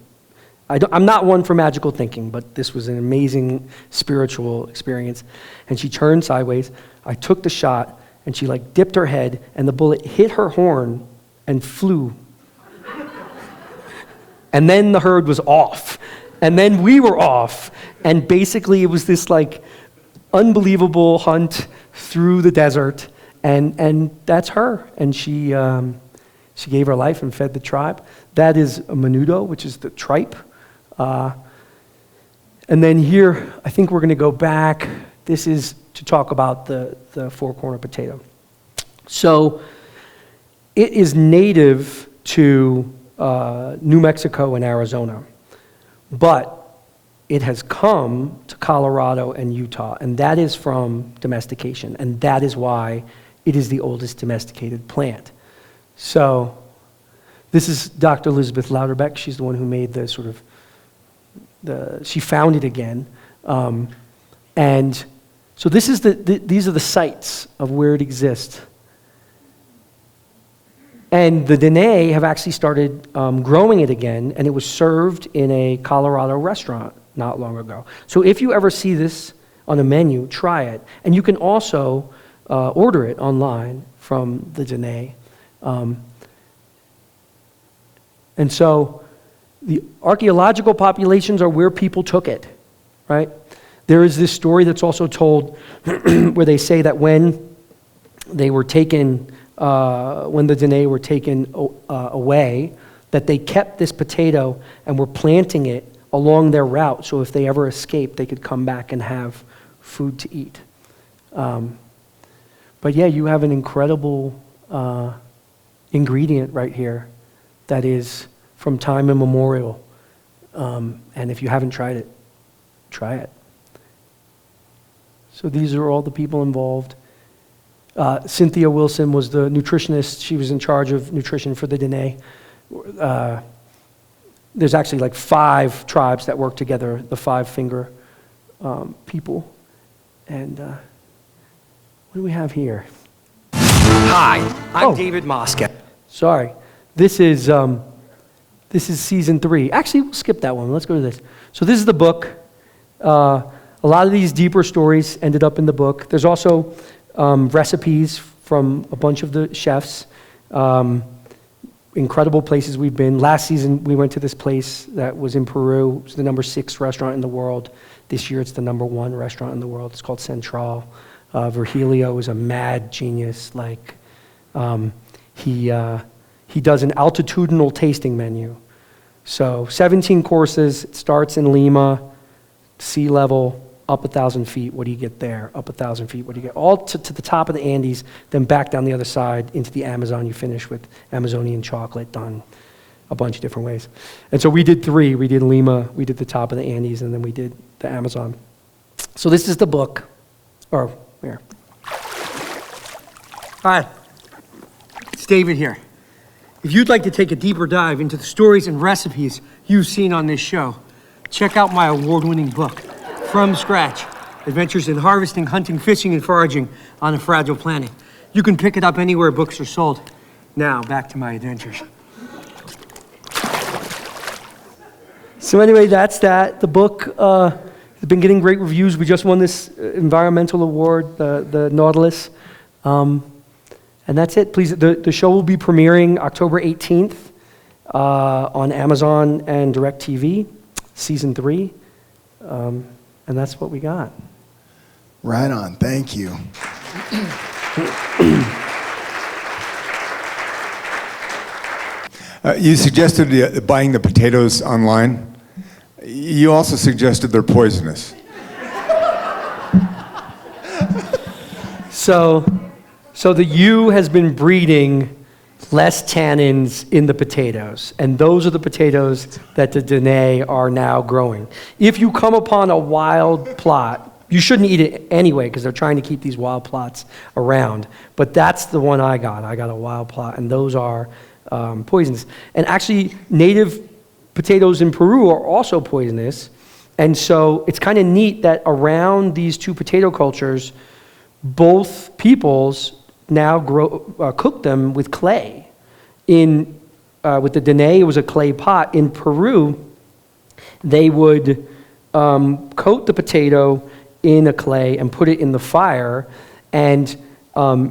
I'm not one for magical thinking, but this was an amazing spiritual experience. And she turned sideways. I took the shot, and she dipped her head, and the bullet hit her horn and flew And then the herd was off. And then we were off. And basically it was this like unbelievable hunt through the desert. And that's her. And she gave her life and fed the tribe. That is a menudo, which is the tripe. And then here, I think we're going to go back. This is to talk about the four-corner potato. So it is native to New Mexico and Arizona, but it has come to Colorado and Utah, and that is from domestication, and that is why it is the oldest domesticated plant. So this is Dr. Elizabeth Louderbeck. She's the one who made the sort of, she found it again. And so this is these are the sites of where it exists. And the Dene have actually started growing it again, and it was served in a Colorado restaurant not long ago. So if you ever see this on a menu, try it. And you can also order it online from the Dene. And so the archaeological populations are where people took it, right? There is this story that's also told where they say that when they were taken, when the Dene were taken away, that they kept this potato and were planting it along their route, so if they ever escaped, they could come back and have food to eat. But yeah, you have an incredible ingredient right here that is from time immemorial. And if you haven't tried it, try it. So these are all the people involved. Cynthia Wilson was the nutritionist. She was in charge of nutrition for the Dene. There's actually like 5 tribes that work together, the 5-finger people. And what do we have here? Hi, I'm David Mosca. Sorry. This is season 3. Actually, we'll skip that one. Let's go to this. So this is the book. A lot of these deeper stories ended up in the book. There's also recipes from a bunch of the chefs. Incredible places we've been. Last season, we went to this place that was in Peru. It was the number 6 restaurant in the world. This year, it's the number 1 restaurant in the world. It's called Central. Virgilio is a mad genius. Like, he does an altitudinal tasting menu. So 17 courses. It starts in Lima, sea level, up 1,000 feet. What do you get there? Up 1,000 feet. What do you get? All to the top of the Andes, then back down the other side into the Amazon. You finish with Amazonian chocolate done a bunch of different ways. And so we did 3. We did Lima, we did the top of the Andes, and then we did the Amazon. So this is the book. Or where? Hi, it's David here. If you'd like to take a deeper dive into the stories and recipes you've seen on this show, check out my award-winning book, From Scratch, Adventures in Harvesting, Hunting, Fishing, and Foraging on a Fragile Planet. You can pick it up anywhere books are sold. Now, back to my adventures. So anyway, that's that. The book has been getting great reviews. We just won this environmental award, the Nautilus. And that's it. Please, the show will be premiering October 18th on Amazon and DirecTV, season 3. And that's what we got. Right on. Thank you. You suggested buying the potatoes online. You also suggested they're poisonous. So the ewe has been breeding less tannins in the potatoes, and those are the potatoes that the Dene are now growing. If you come upon a wild plot, you shouldn't eat it anyway because they're trying to keep these wild plots around, but that's the one I got. I got a wild plot, and those are poisonous. And actually, native potatoes in Peru are also poisonous, and so it's kind of neat that around these 2 potato cultures, both peoples now cook them with clay. With the Dene, it was a clay pot. In Peru, they would coat the potato in a clay and put it in the fire, and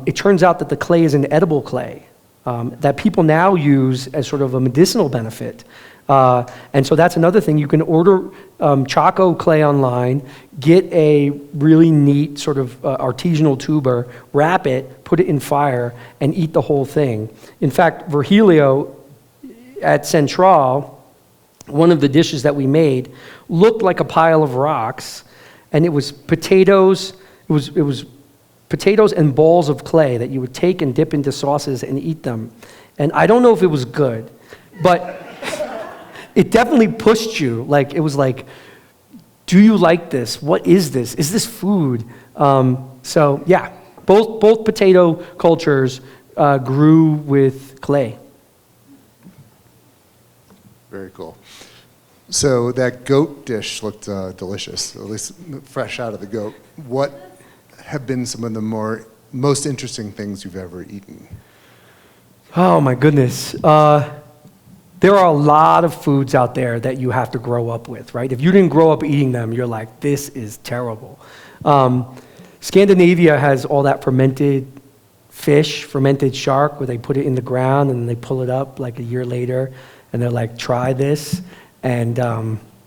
it turns out that the clay is an edible clay that people now use as sort of a medicinal benefit. And so that's another thing. You can order Choco clay online, get a really neat sort of artisanal tuber, wrap it, put it in fire, and eat the whole thing. In fact, Virgilio at Central, one of the dishes that we made looked like a pile of rocks, and it was potatoes. It was potatoes and balls of clay that you would take and dip into sauces and eat them. And I don't know if it was good, but it definitely pushed you. Like, it was like, do you like this? What is this? Is this food? So yeah, both potato cultures grew with clay. Very cool. So that goat dish looked delicious, at least fresh out of the goat. What have been some of the most interesting things you've ever eaten? Oh my goodness. There are a lot of foods out there that you have to grow up with, right? If you didn't grow up eating them, you're like, this is terrible. Scandinavia has all that fermented fish, fermented shark, where they put it in the ground and they pull it up like a year later, and they're like, try this, and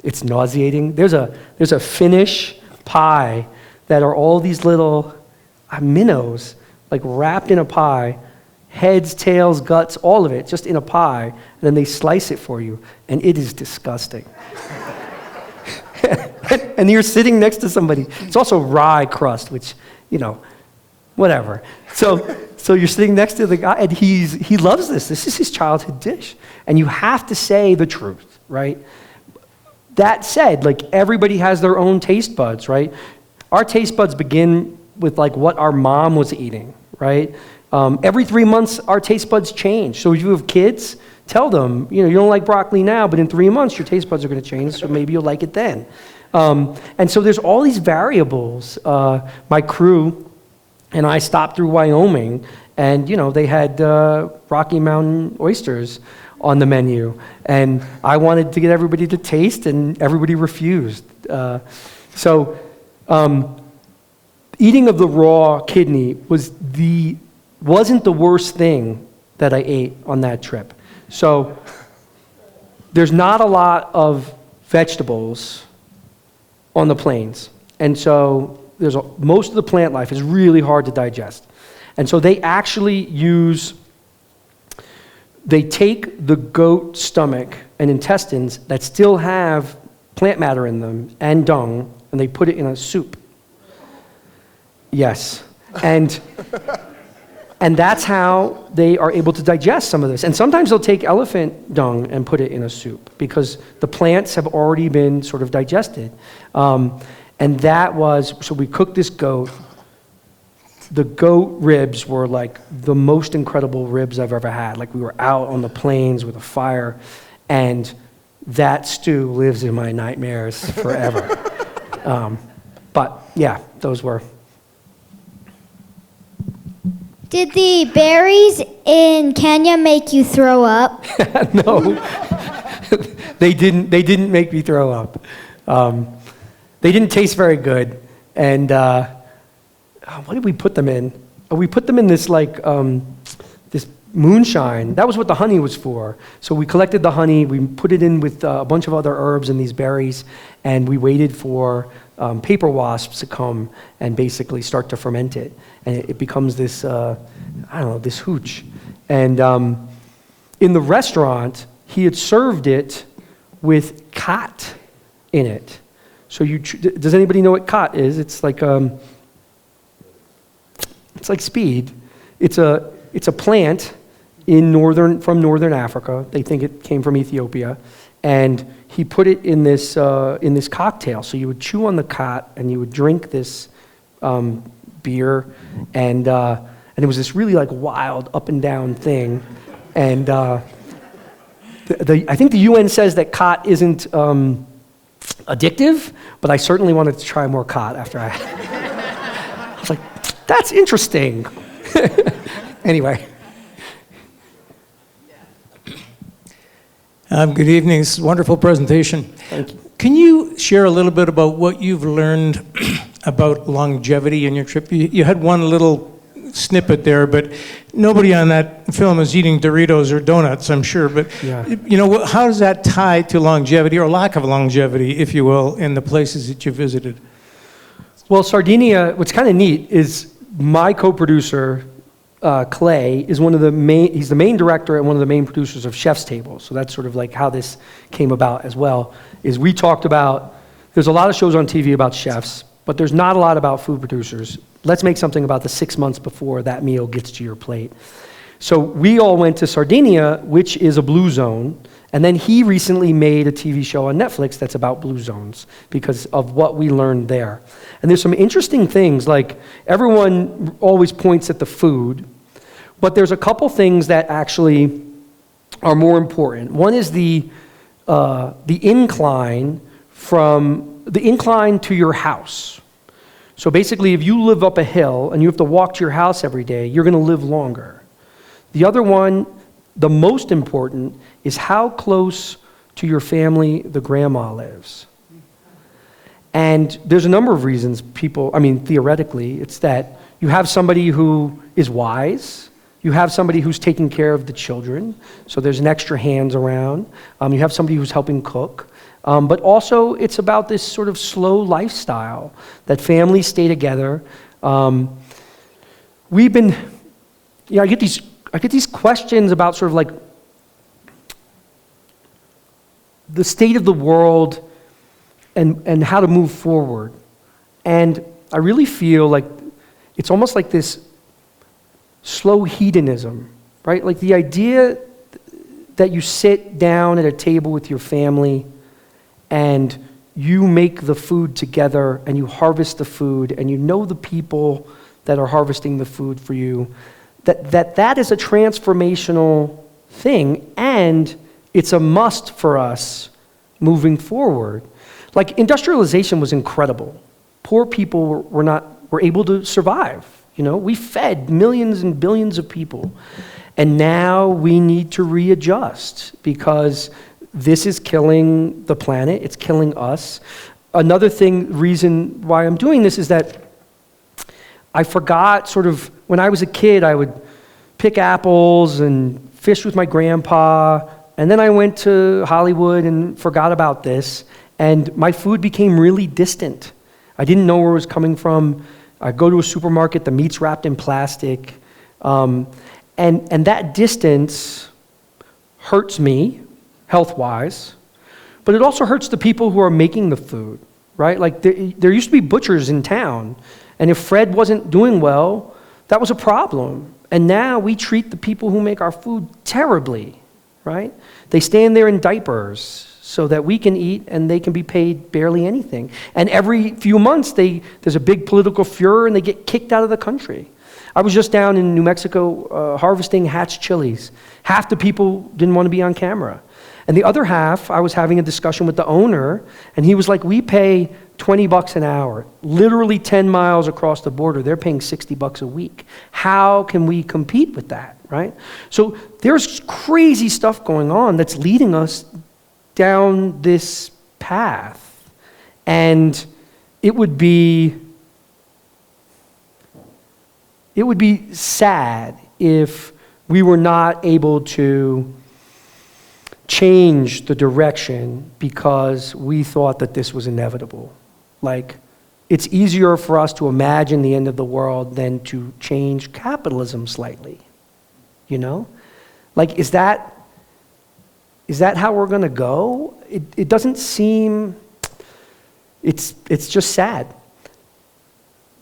it's nauseating. There's a Finnish pie that are all these little minnows, like wrapped in a pie, heads, tails, guts, all of it, just in a pie, and then they slice it for you, and it is disgusting. And you're sitting next to somebody. It's also rye crust, which, whatever. So you're sitting next to the guy, and he loves this. This is his childhood dish. And you have to say the truth, right? That said, like, everybody has their own taste buds, right? Our taste buds begin with, like, what our mom was eating, right? Every 3 months, our taste buds change. So if you have kids, tell them, you don't like broccoli now, but in 3 months, your taste buds are going to change, so maybe you'll like it then. And so there's all these variables. My crew and I stopped through Wyoming, and, they had Rocky Mountain oysters on the menu. And I wanted to get everybody to taste, and everybody refused. Eating of the raw kidney wasn't the worst thing that I ate on that trip. So there's not a lot of vegetables on the plains. And so most of the plant life is really hard to digest. And so they actually they take the goat stomach and intestines that still have plant matter in them and dung, and they put it in a soup. Yes. And that's how they are able to digest some of this. And sometimes they'll take elephant dung and put it in a soup because the plants have already been sort of digested. So we cooked this goat. The goat ribs were like the most incredible ribs I've ever had. Like, we were out on the plains with a fire, and that stew lives in my nightmares forever. But yeah, those were. Did the berries in Kenya make you throw up? No, they didn't make me throw up. They didn't taste very good. And what did we put them in? We put them in this this moonshine. That was what the honey was for. So we collected the honey, we put it in with a bunch of other herbs and these berries, and we waited for paper wasps to come and basically start to ferment it. And it becomes this, this hooch. And in the restaurant, he had served it with khat in it. So does anybody know what khat is? It's like speed. It's a plant from northern Africa. They think it came from Ethiopia, and he put it in this cocktail. So you would chew on the khat and you would drink this beer, and it was this really like wild up and down thing. And I think the UN says that khat isn't addictive, but I certainly wanted to try more khat after I was like, that's interesting. Anyway. Good evening. It's a wonderful presentation. Thank you. Can you share a little bit about what you've learned about longevity in your trip? You had one little snippet there, but nobody on that film is eating Doritos or donuts, I'm sure. But, you know, how does that tie to longevity or lack of longevity, if you will, in the places that you visited? Well, Sardinia, what's kind of neat is my co-producer, Clay, is he's the main director and one of the main producers of Chef's Table. So that's sort of like how this came about as well, is we talked about, there's a lot of shows on TV about chefs, but there's not a lot about food producers. Let's make something about the 6 months before that meal gets to your plate. So we all went to Sardinia, which is a blue zone, and then he recently made a TV show on Netflix that's about blue zones because of what we learned there. And there's some interesting things, like everyone always points at the food, but there's a couple things that actually are more important. One is the incline to your house. So basically, if you live up a hill and you have to walk to your house every day, you're going to live longer. The other one, the most important, is how close to your family the grandma lives. And there's a number of reasons theoretically, it's that you have somebody who is wise, you have somebody who's taking care of the children, so there's an extra hands around, you have somebody who's helping cook, but also it's about this sort of slow lifestyle, that families stay together. I get these questions about sort of like the state of the world and how to move forward. And I really feel like it's almost like this slow hedonism, right? Like the idea that you sit down at a table with your family and you make the food together and you harvest the food and you know the people that are harvesting the food for you, that is a transformational thing, and it's a must for us moving forward. Like industrialization was incredible. Poor people were able to survive. You know, we fed millions and billions of people. And now we need to readjust because this is killing the planet, it's killing us. Another reason why I'm doing this is that I forgot sort of, when I was a kid, I would pick apples and fish with my grandpa, and then I went to Hollywood and forgot about this, and my food became really distant. I didn't know where it was coming from. I go to a supermarket, the meat's wrapped in plastic, and that distance hurts me, health-wise, but it also hurts the people who are making the food, right? Like there used to be butchers in town, and if Fred wasn't doing well, that was a problem. And now we treat the people who make our food terribly, right? They stand there in diapers so that we can eat and they can be paid barely anything. And every few months, there's a big political furor and they get kicked out of the country. I was just down in New Mexico harvesting hatch chilies. Half the people didn't want to be on camera. And the other half, I was having a discussion with the owner, and he was like, we pay $20 an hour, literally 10 miles across the border. They're paying $60 a week. How can we compete with that, right? So there's crazy stuff going on that's leading us down this path. And it would be sad if we were not able to change the direction because we thought that this was inevitable. Like, it's easier for us to imagine the end of the world than to change capitalism slightly, you know? Like, is that how we're gonna go? It doesn't seem, it's just sad.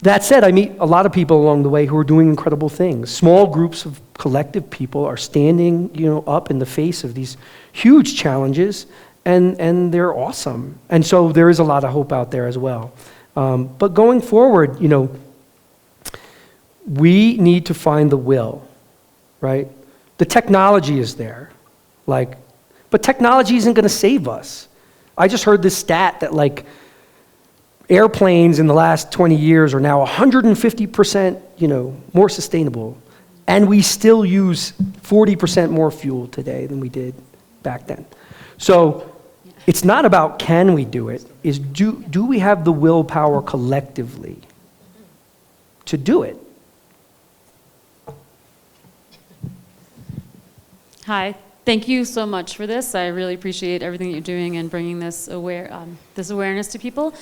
That said, I meet a lot of people along the way who are doing incredible things. Small groups of collective people are standing, up in the face of these huge challenges, and they're awesome. And so there is a lot of hope out there as well. But going forward, we need to find the will, right? The technology is there, but technology isn't going to save us. I just heard this stat that airplanes in the last 20 years are now 150%, more sustainable. And we still use 40% more fuel today than we did back then. So it's not about can we do it, is do we have the willpower collectively to do it? Hi. Thank you so much for this. I really appreciate everything that you're doing and bringing this awareness to people.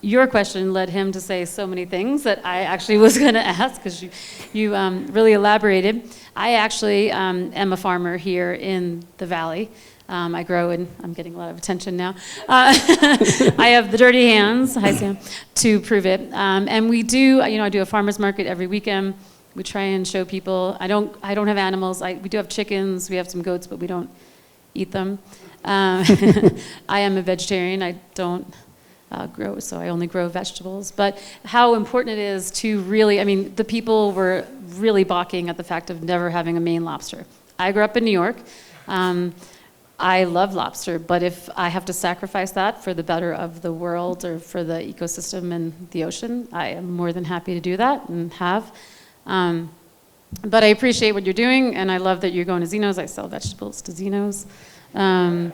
Your question led him to say so many things that I actually was going to ask, because you really elaborated. I actually am a farmer here in the valley. I grow, and I'm getting a lot of attention now. I have the dirty hands, hi Sam, to prove it. And we do, I do a farmer's market every weekend. We try and show people. I don't have animals. We do have chickens. We have some goats, but we don't eat them. I am a vegetarian. I don't grow, so I only grow vegetables. But how important it is to really, the people were really balking at the fact of never having a Maine lobster. I grew up in New York. I love lobster, but if I have to sacrifice that for the better of the world or for the ecosystem and the ocean, I am more than happy to do that and have. But I appreciate what you're doing, and I love that you're going to Zeno's. I sell vegetables to Zeno's. And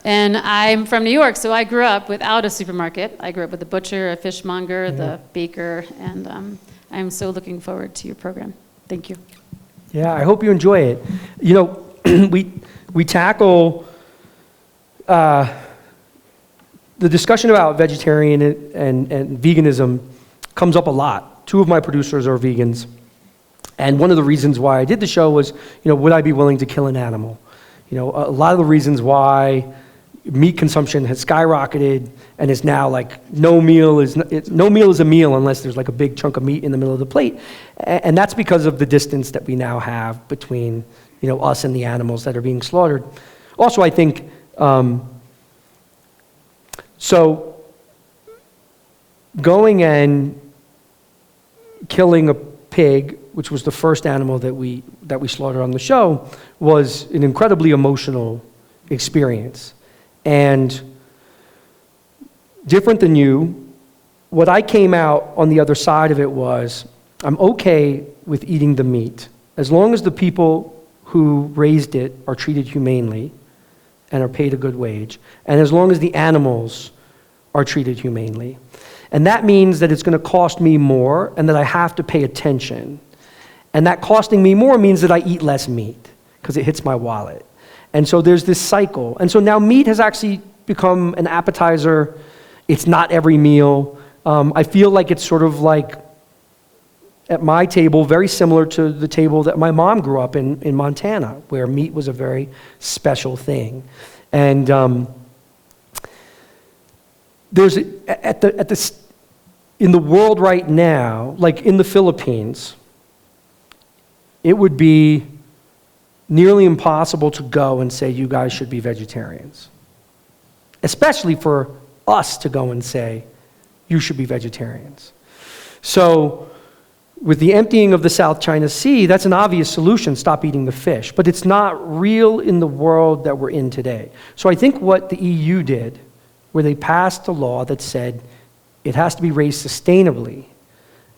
I'm from New York, so I grew up without a supermarket. I grew up with a butcher, a fishmonger, the baker, and I'm so looking forward to your program. Thank you. Yeah, I hope you enjoy it. We tackle the discussion about vegetarian and veganism comes up a lot. Two of my producers are vegans. And one of the reasons why I did the show was, would I be willing to kill an animal? A lot of the reasons why meat consumption has skyrocketed and is now like no meal is a meal unless there's like a big chunk of meat in the middle of the plate. And that's because of the distance that we now have between, us and the animals that are being slaughtered. Also, I think, so going and killing a pig, which was the first animal that we slaughtered on the show, was an incredibly emotional experience. And different than you, what I came out on the other side of it was, I'm okay with eating the meat, as long as the people who raised it are treated humanely and are paid a good wage, and as long as the animals are treated humanely. And that means that it's going to cost me more and that I have to pay attention. And that costing me more means that I eat less meat because it hits my wallet. And so there's this cycle. And so now meat has actually become an appetizer. It's not every meal. I feel like it's sort of like at my table, very similar to the table that my mom grew up in Montana, where meat was a very special thing. And there's in the world right now, like in the Philippines, it would be nearly impossible to go and say you guys should be vegetarians, especially for us to go and say you should be vegetarians. So with the emptying of the South China Sea, that's an obvious solution, stop eating the fish, but it's not real in the world that we're in today. So I think what the EU did, where they passed a law that said it has to be raised sustainably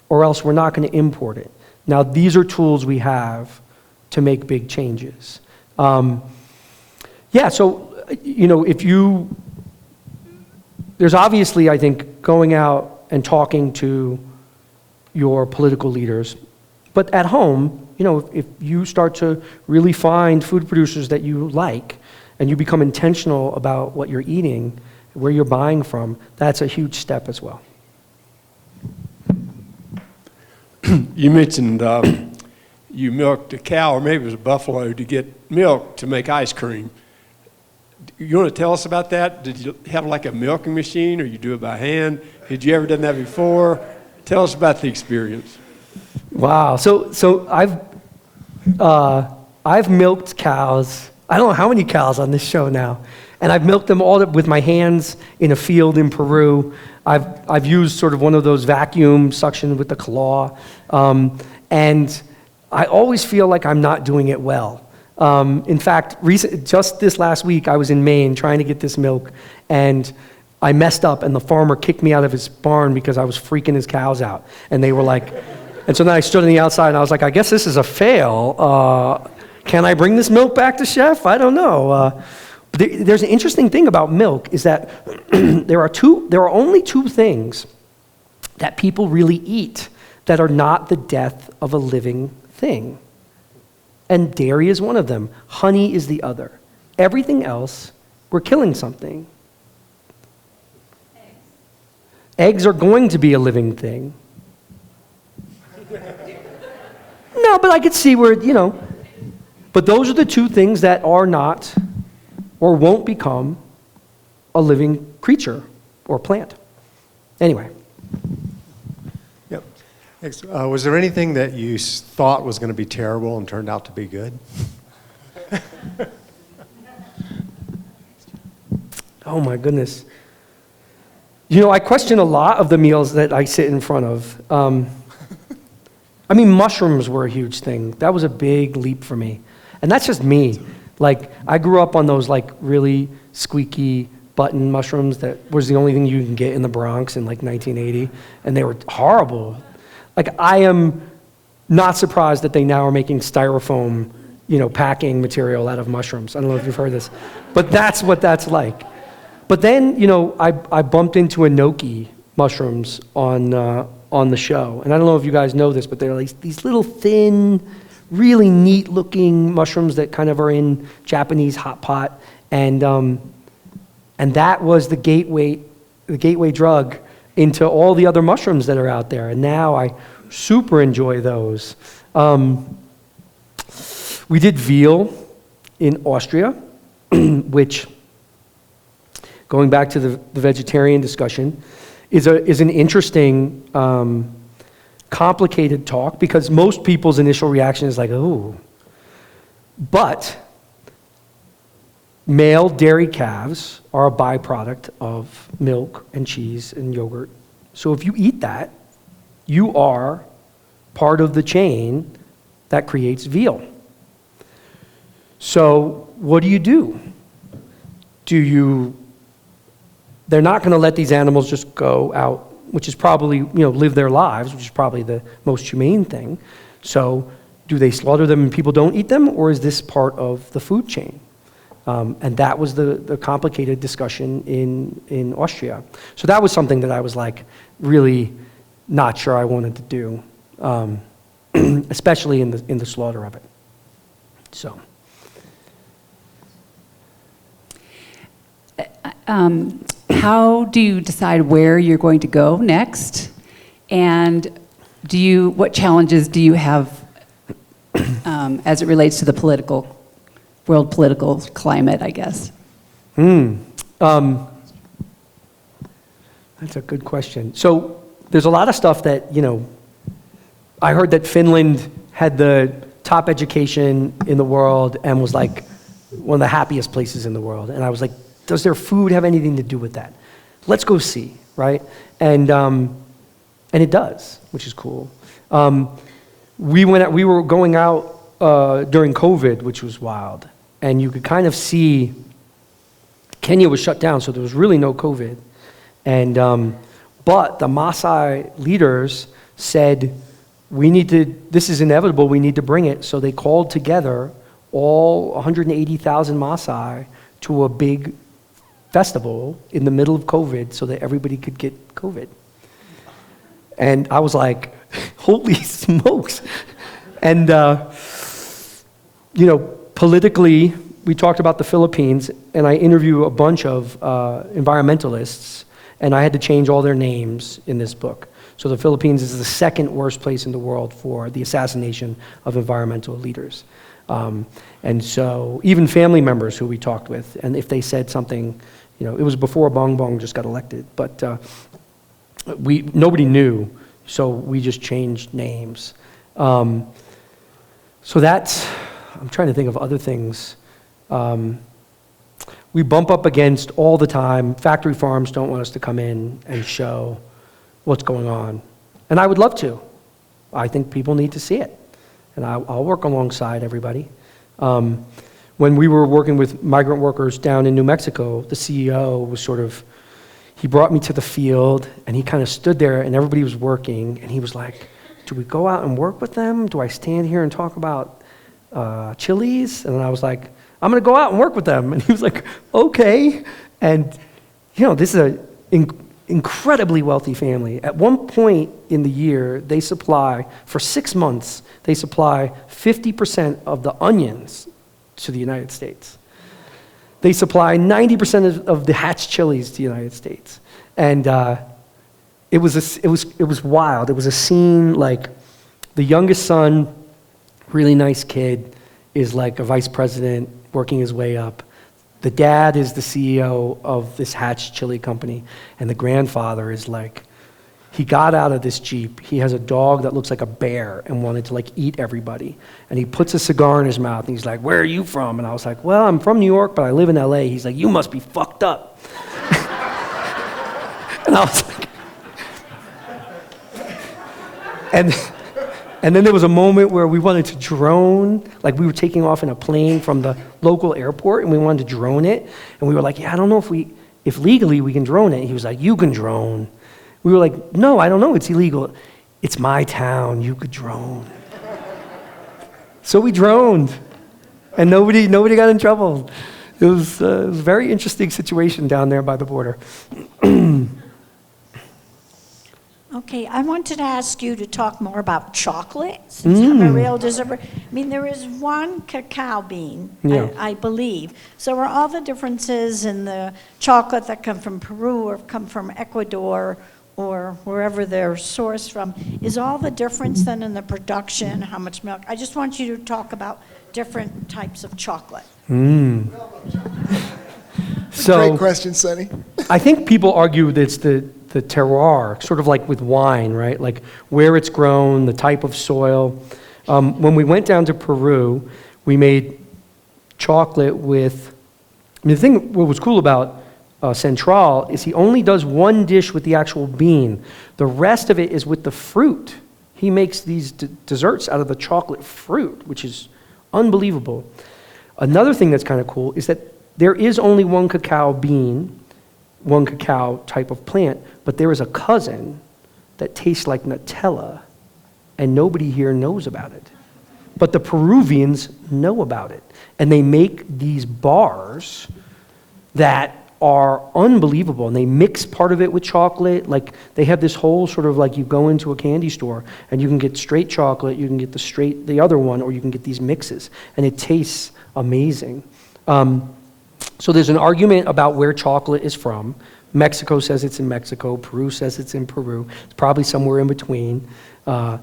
or else we're not going to import it. Now, these are tools we have to make big changes. So, there's obviously, I think, going out and talking to your political leaders, but at home, if you start to really find food producers that you like and you become intentional about what you're eating, where you're buying from, that's a huge step as well. You mentioned you milked a cow, or maybe it was a buffalo, to get milk to make ice cream. You want to tell us about that? Did you have like a milking machine, or you do it by hand? Had you ever done that before? Tell us about the experience. Wow. So I've milked cows. I don't know how many cows on this show now. And I've milked them all with my hands in a field in Peru. I've used sort of one of those vacuum suction with the claw. And I always feel like I'm not doing it well. In fact, just this last week, I was in Maine trying to get this milk, and I messed up, and the farmer kicked me out of his barn because I was freaking his cows out. And they were like, and so then I stood on the outside, and I was like, I guess this is a fail. Can I bring this milk back to Chef? I don't know. There's an interesting thing about milk is that there are only two things that people really eat that are not the death of a living thing. And dairy is one of them. Honey is the other. Everything else, we're killing something. Eggs are going to be a living thing. No, but I could see where, but those are the two things that are not or won't become a living creature or plant. Anyway. Yep. Thanks. Was there anything that you thought was going to be terrible and turned out to be good? Oh my goodness. I question a lot of the meals that I sit in front of. Mushrooms were a huge thing. That was a big leap for me. And that's just me. Like, I grew up on those, really squeaky button mushrooms that was the only thing you can get in the Bronx in, 1980. And they were horrible. I am not surprised that they now are making styrofoam, packing material out of mushrooms. I don't know if you've heard this. But that's what that's like. But then, I bumped into enoki mushrooms on the show. And I don't know if you guys know this, but they're these little thin, really neat looking mushrooms that kind of are in Japanese hot pot. And that was the gateway drug into all the other mushrooms that are out there. And now I super enjoy those. We did veal in Austria, which, going back to the vegetarian discussion, is an interesting, complicated talk, because most people's initial reaction is oh. But male dairy calves are a byproduct of milk and cheese and yogurt. So if you eat that, you are part of the chain that creates veal. So what do? They're not going to let these animals just go out, which is probably, live their lives, which is probably the most humane thing. So do they slaughter them and people don't eat them, or is this part of the food chain? And that was the complicated discussion in Austria. So that was something that I was really not sure I wanted to do, especially in the slaughter of it. So. How do you decide where you're going to go next? And what challenges do you have as it relates to the world political climate, I guess? That's a good question. So there's a lot of stuff that, I heard that Finland had the top education in the world and was one of the happiest places in the world. And I was like, does their food have anything to do with that? Let's go see, right? And it does, which is cool. We were going out during COVID, which was wild, and you could kind of see Kenya was shut down, so there was really no COVID. And but the Maasai leaders said, this is inevitable, we need to bring it. So they called together all 180,000 Maasai to a big festival in the middle of COVID so that everybody could get COVID. And I was like, holy smokes. And, politically, we talked about the Philippines, and I interview a bunch of environmentalists, and I had to change all their names in this book. So the Philippines is the second worst place in the world for the assassination of environmental leaders. And so even family members who we talked with, and if they said something, it was before Bong Bong just got elected, but nobody knew, so we just changed names. So that's, I'm trying to think of other things. We bump up against all the time, factory farms don't want us to come in and show what's going on. And I would love to. I think people need to see it. And I'll work alongside everybody. When we were working with migrant workers down in New Mexico, the CEO was he brought me to the field, and he kind of stood there, and everybody was working, and he was like, do we go out and work with them? Do I stand here and talk about chilies? And I was like, I'm going to go out and work with them. And he was like, okay. And, this is an incredibly wealthy family. At one point in the year, they supply, for 6 months, they supply 50% of the onions to the United States. They supply 90% of the Hatch chilies to the United States. And it was wild. It was a scene like the youngest son, really nice kid, is like a vice president working his way up. The dad is the CEO of this Hatch chili company, and the grandfather is like, he got out of this Jeep. He has a dog that looks like a bear and wanted to like eat everybody. And he puts a cigar in his mouth and he's like, "Where are you from?" And I was like, "Well, I'm from New York, but I live in LA." He's like, "You must be fucked up." And I was like, and then there was a moment where we wanted to drone, like we were taking off in a plane from the local airport and we wanted to drone it. And we were like, "Yeah, I don't know if legally we can drone it." He was like, "You can drone." We were like, "No, I don't know, it's illegal." "It's my town, you could drone." So we droned, and nobody got in trouble. It was a very interesting situation down there by the border. Okay, I wanted to ask you to talk more about chocolate, since I'm a real dessert. I mean, there is one cacao bean, Yeah. I believe. So are all the differences in the chocolate that come from Peru or come from Ecuador or wherever they're sourced from, is all the difference then in the production, how much milk? I just want you to talk about different types of chocolate. So, great question, Sonny. I think people argue that it's the terroir, sort of like with wine, right? Like where it's grown, the type of soil. When we went down to Peru, we made chocolate with, what was cool about Central is he only does one dish with the actual bean. The rest of it is with the fruit. He makes these desserts out of the chocolate fruit, which is unbelievable. Another thing that's kind of cool is that there is only one cacao bean, one cacao type of plant, but there is a cousin that tastes like Nutella, and nobody here knows about it. But the Peruvians know about it, and they make these bars that are unbelievable, and they mix part of it with chocolate. Like they have this whole sort of like, you go into a candy store and you can get straight chocolate, you can get the other one, or you can get these mixes, and it tastes amazing. So there's an argument about where chocolate is from. Mexico says it's in Mexico, Peru says it's in Peru. It's probably somewhere in between. But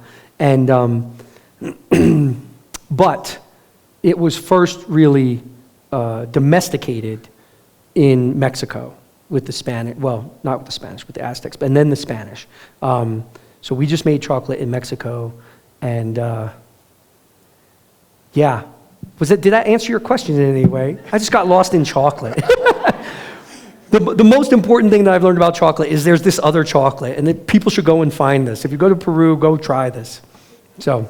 it was first really domesticated in Mexico with the Spanish, well, not with the Spanish, with the Aztecs, and then the Spanish. So we just made chocolate in Mexico, and yeah. Did that answer your question in any way? I just got lost in chocolate. The most important thing that I've learned about chocolate is there's this other chocolate, and that people should go and find this. If you go to Peru, go try this. So.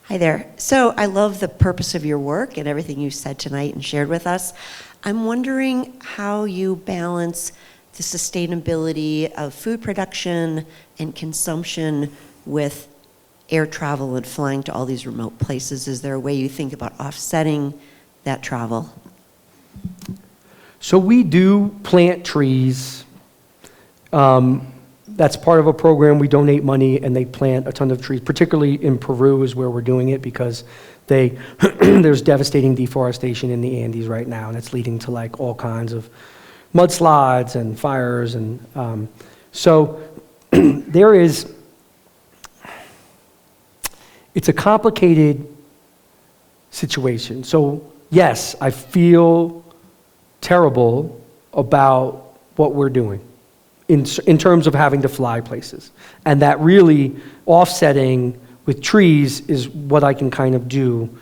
Hi there. So I love the purpose of your work and everything you said tonight and shared with us. I'm wondering how you balance the sustainability of food production and consumption with air travel and flying to all these remote places. Is there a way you think about offsetting that travel? So we do plant trees. That's part of a program. We donate money and they plant a ton of trees, particularly in Peru is where we're doing it because there's devastating deforestation in the Andes right now, and it's leading to like all kinds of mudslides and fires. And so there is, it's a complicated situation. So yes, I feel terrible about what we're doing in terms of having to fly places. And that really offsetting with trees is what I can kind of do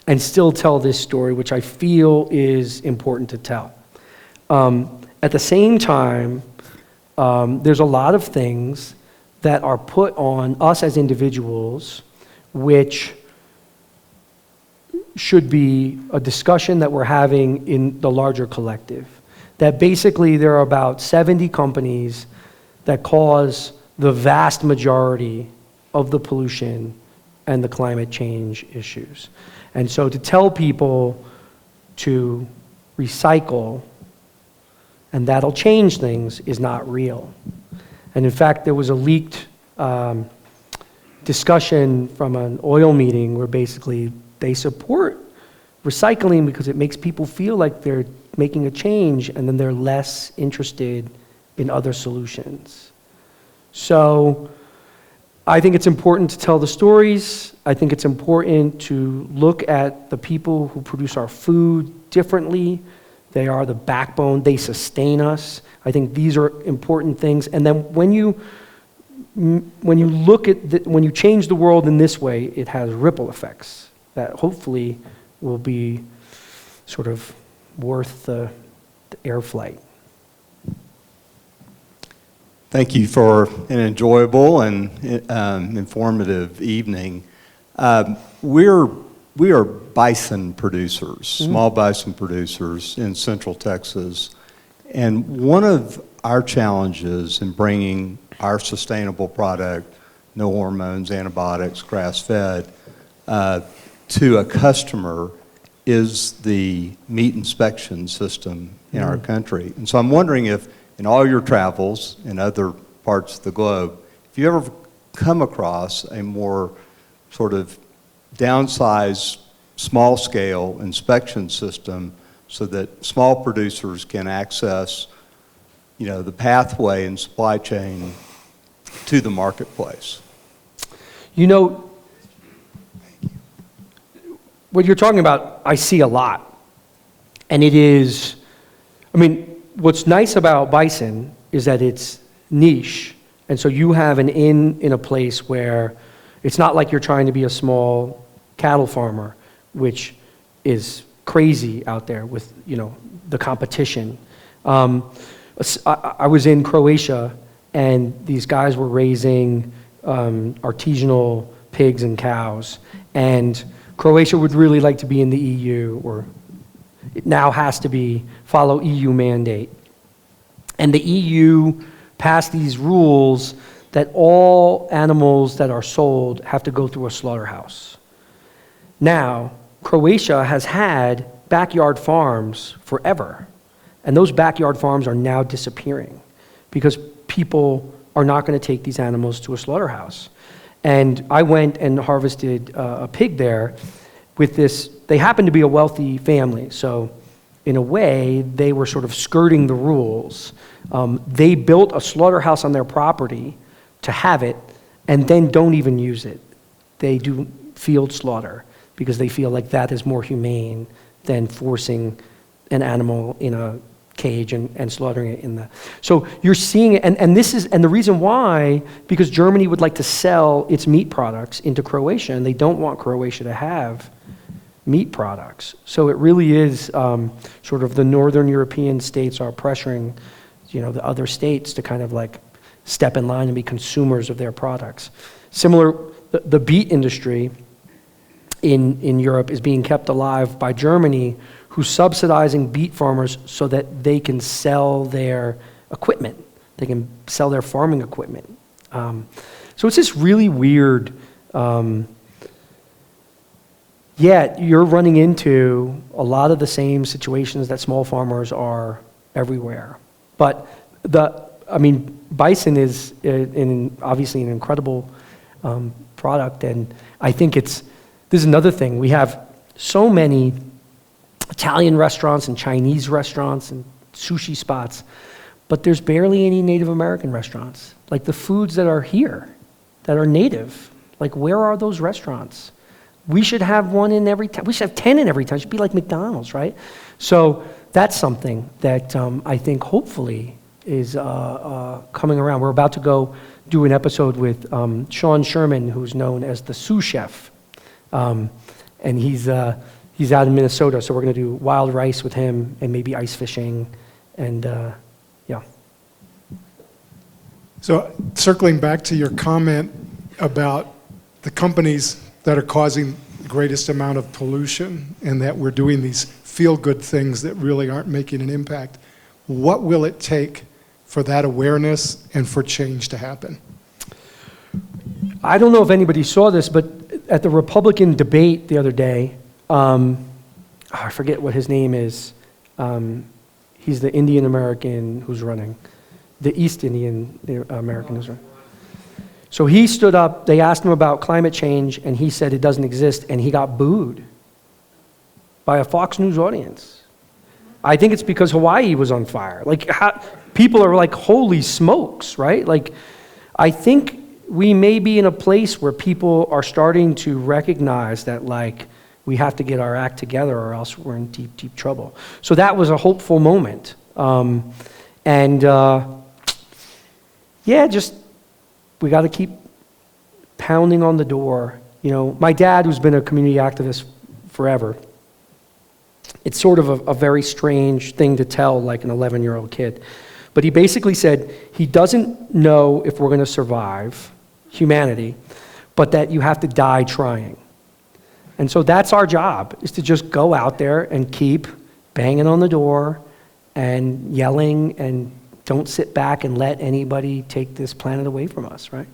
and still tell this story, which I feel is important to tell. At the same time, there's a lot of things that are put on us as individuals which should be a discussion that we're having in the larger collective. That basically there are about 70 companies that cause the vast majority of the pollution and the climate change issues. And so to tell people to recycle and that'll change things is not real. And in fact, there was a leaked discussion from an oil meeting where basically they support recycling because it makes people feel like they're making a change, and then they're less interested in other solutions. So I think it's important to tell the stories. I think it's important to look at the people who produce our food differently. They are the backbone. They sustain us. I think these are important things. And then when you look at when you change the world in this way, it has ripple effects that hopefully will be sort of worth the air flight. Thank you for an enjoyable and informative evening. We are bison producers, small bison producers in Central Texas. And one of our challenges in bringing our sustainable product, no hormones, antibiotics, grass-fed, to a customer is the meat inspection system in our country. And so I'm wondering if in all your travels in other parts of the globe, if you ever come across a more sort of downsized, small-scale inspection system so that small producers can access, the pathway and supply chain to the marketplace. What you're talking about, I see a lot. And it is, what's nice about bison is that it's niche. And so you have an inn in a place where it's not like you're trying to be a small cattle farmer, which is crazy out there with, the competition. I was in Croatia, and these guys were raising artisanal pigs and cows. And Croatia would really like to be in the EU, or it now has to follow EU mandate. And the EU passed these rules that all animals that are sold have to go through a slaughterhouse. Now, Croatia has had backyard farms forever, and those backyard farms are now disappearing because people are not going to take these animals to a slaughterhouse. And I went and harvested a pig there with this. They happened to be a wealthy family, so in a way, they were sort of skirting the rules. They built a slaughterhouse on their property to have it, and then don't even use it. They do field slaughter because they feel like that is more humane than forcing an animal in a cage and slaughtering it in the. So you're seeing it, and the reason why, because Germany would like to sell its meat products into Croatia, and they don't want Croatia to have meat products. So it really is sort of the northern European states are pressuring, the other states to kind of like step in line and be consumers of their products. Similar, the beet industry in Europe is being kept alive by Germany, who's subsidizing beet farmers so that they can sell their equipment. They can sell their farming equipment. So it's this really weird, yet you're running into a lot of the same situations that small farmers are everywhere. But bison is obviously an incredible product, and I think this is another thing. We have so many Italian restaurants and Chinese restaurants and sushi spots, but there's barely any Native American restaurants. Like the foods that are here, that are native, like where are those restaurants? We should have one in every town. We should have 10 in every town. It should be like McDonald's, right? So that's something that I think hopefully is coming around. We're about to go do an episode with Sean Sherman, who's known as the sous chef. And he's out in Minnesota, so we're going to do wild rice with him and maybe ice fishing, and yeah. So circling back to your comment about the companies that are causing the greatest amount of pollution and that we're doing these feel-good things that really aren't making an impact, what will it take for that awareness and for change to happen? I don't know if anybody saw this, but at the Republican debate the other day, I forget what his name is. He's the Indian American who's running, the East Indian American who's running. So he stood up, they asked him about climate change, and he said it doesn't exist, and he got booed by a Fox News audience. I think it's because Hawaii was on fire. Like, people are like, holy smokes, right? Like, I think we may be in a place where people are starting to recognize that, like, we have to get our act together or else we're in deep, deep trouble. So that was a hopeful moment. Just, we got to keep pounding on the door. You know, my dad, who's been a community activist forever, it's sort of a very strange thing to tell like an 11-year-old kid. But he basically said he doesn't know if we're going to survive humanity, but that you have to die trying. And so that's our job, is to just go out there and keep banging on the door and yelling, and don't sit back and let anybody take this planet away from us, right?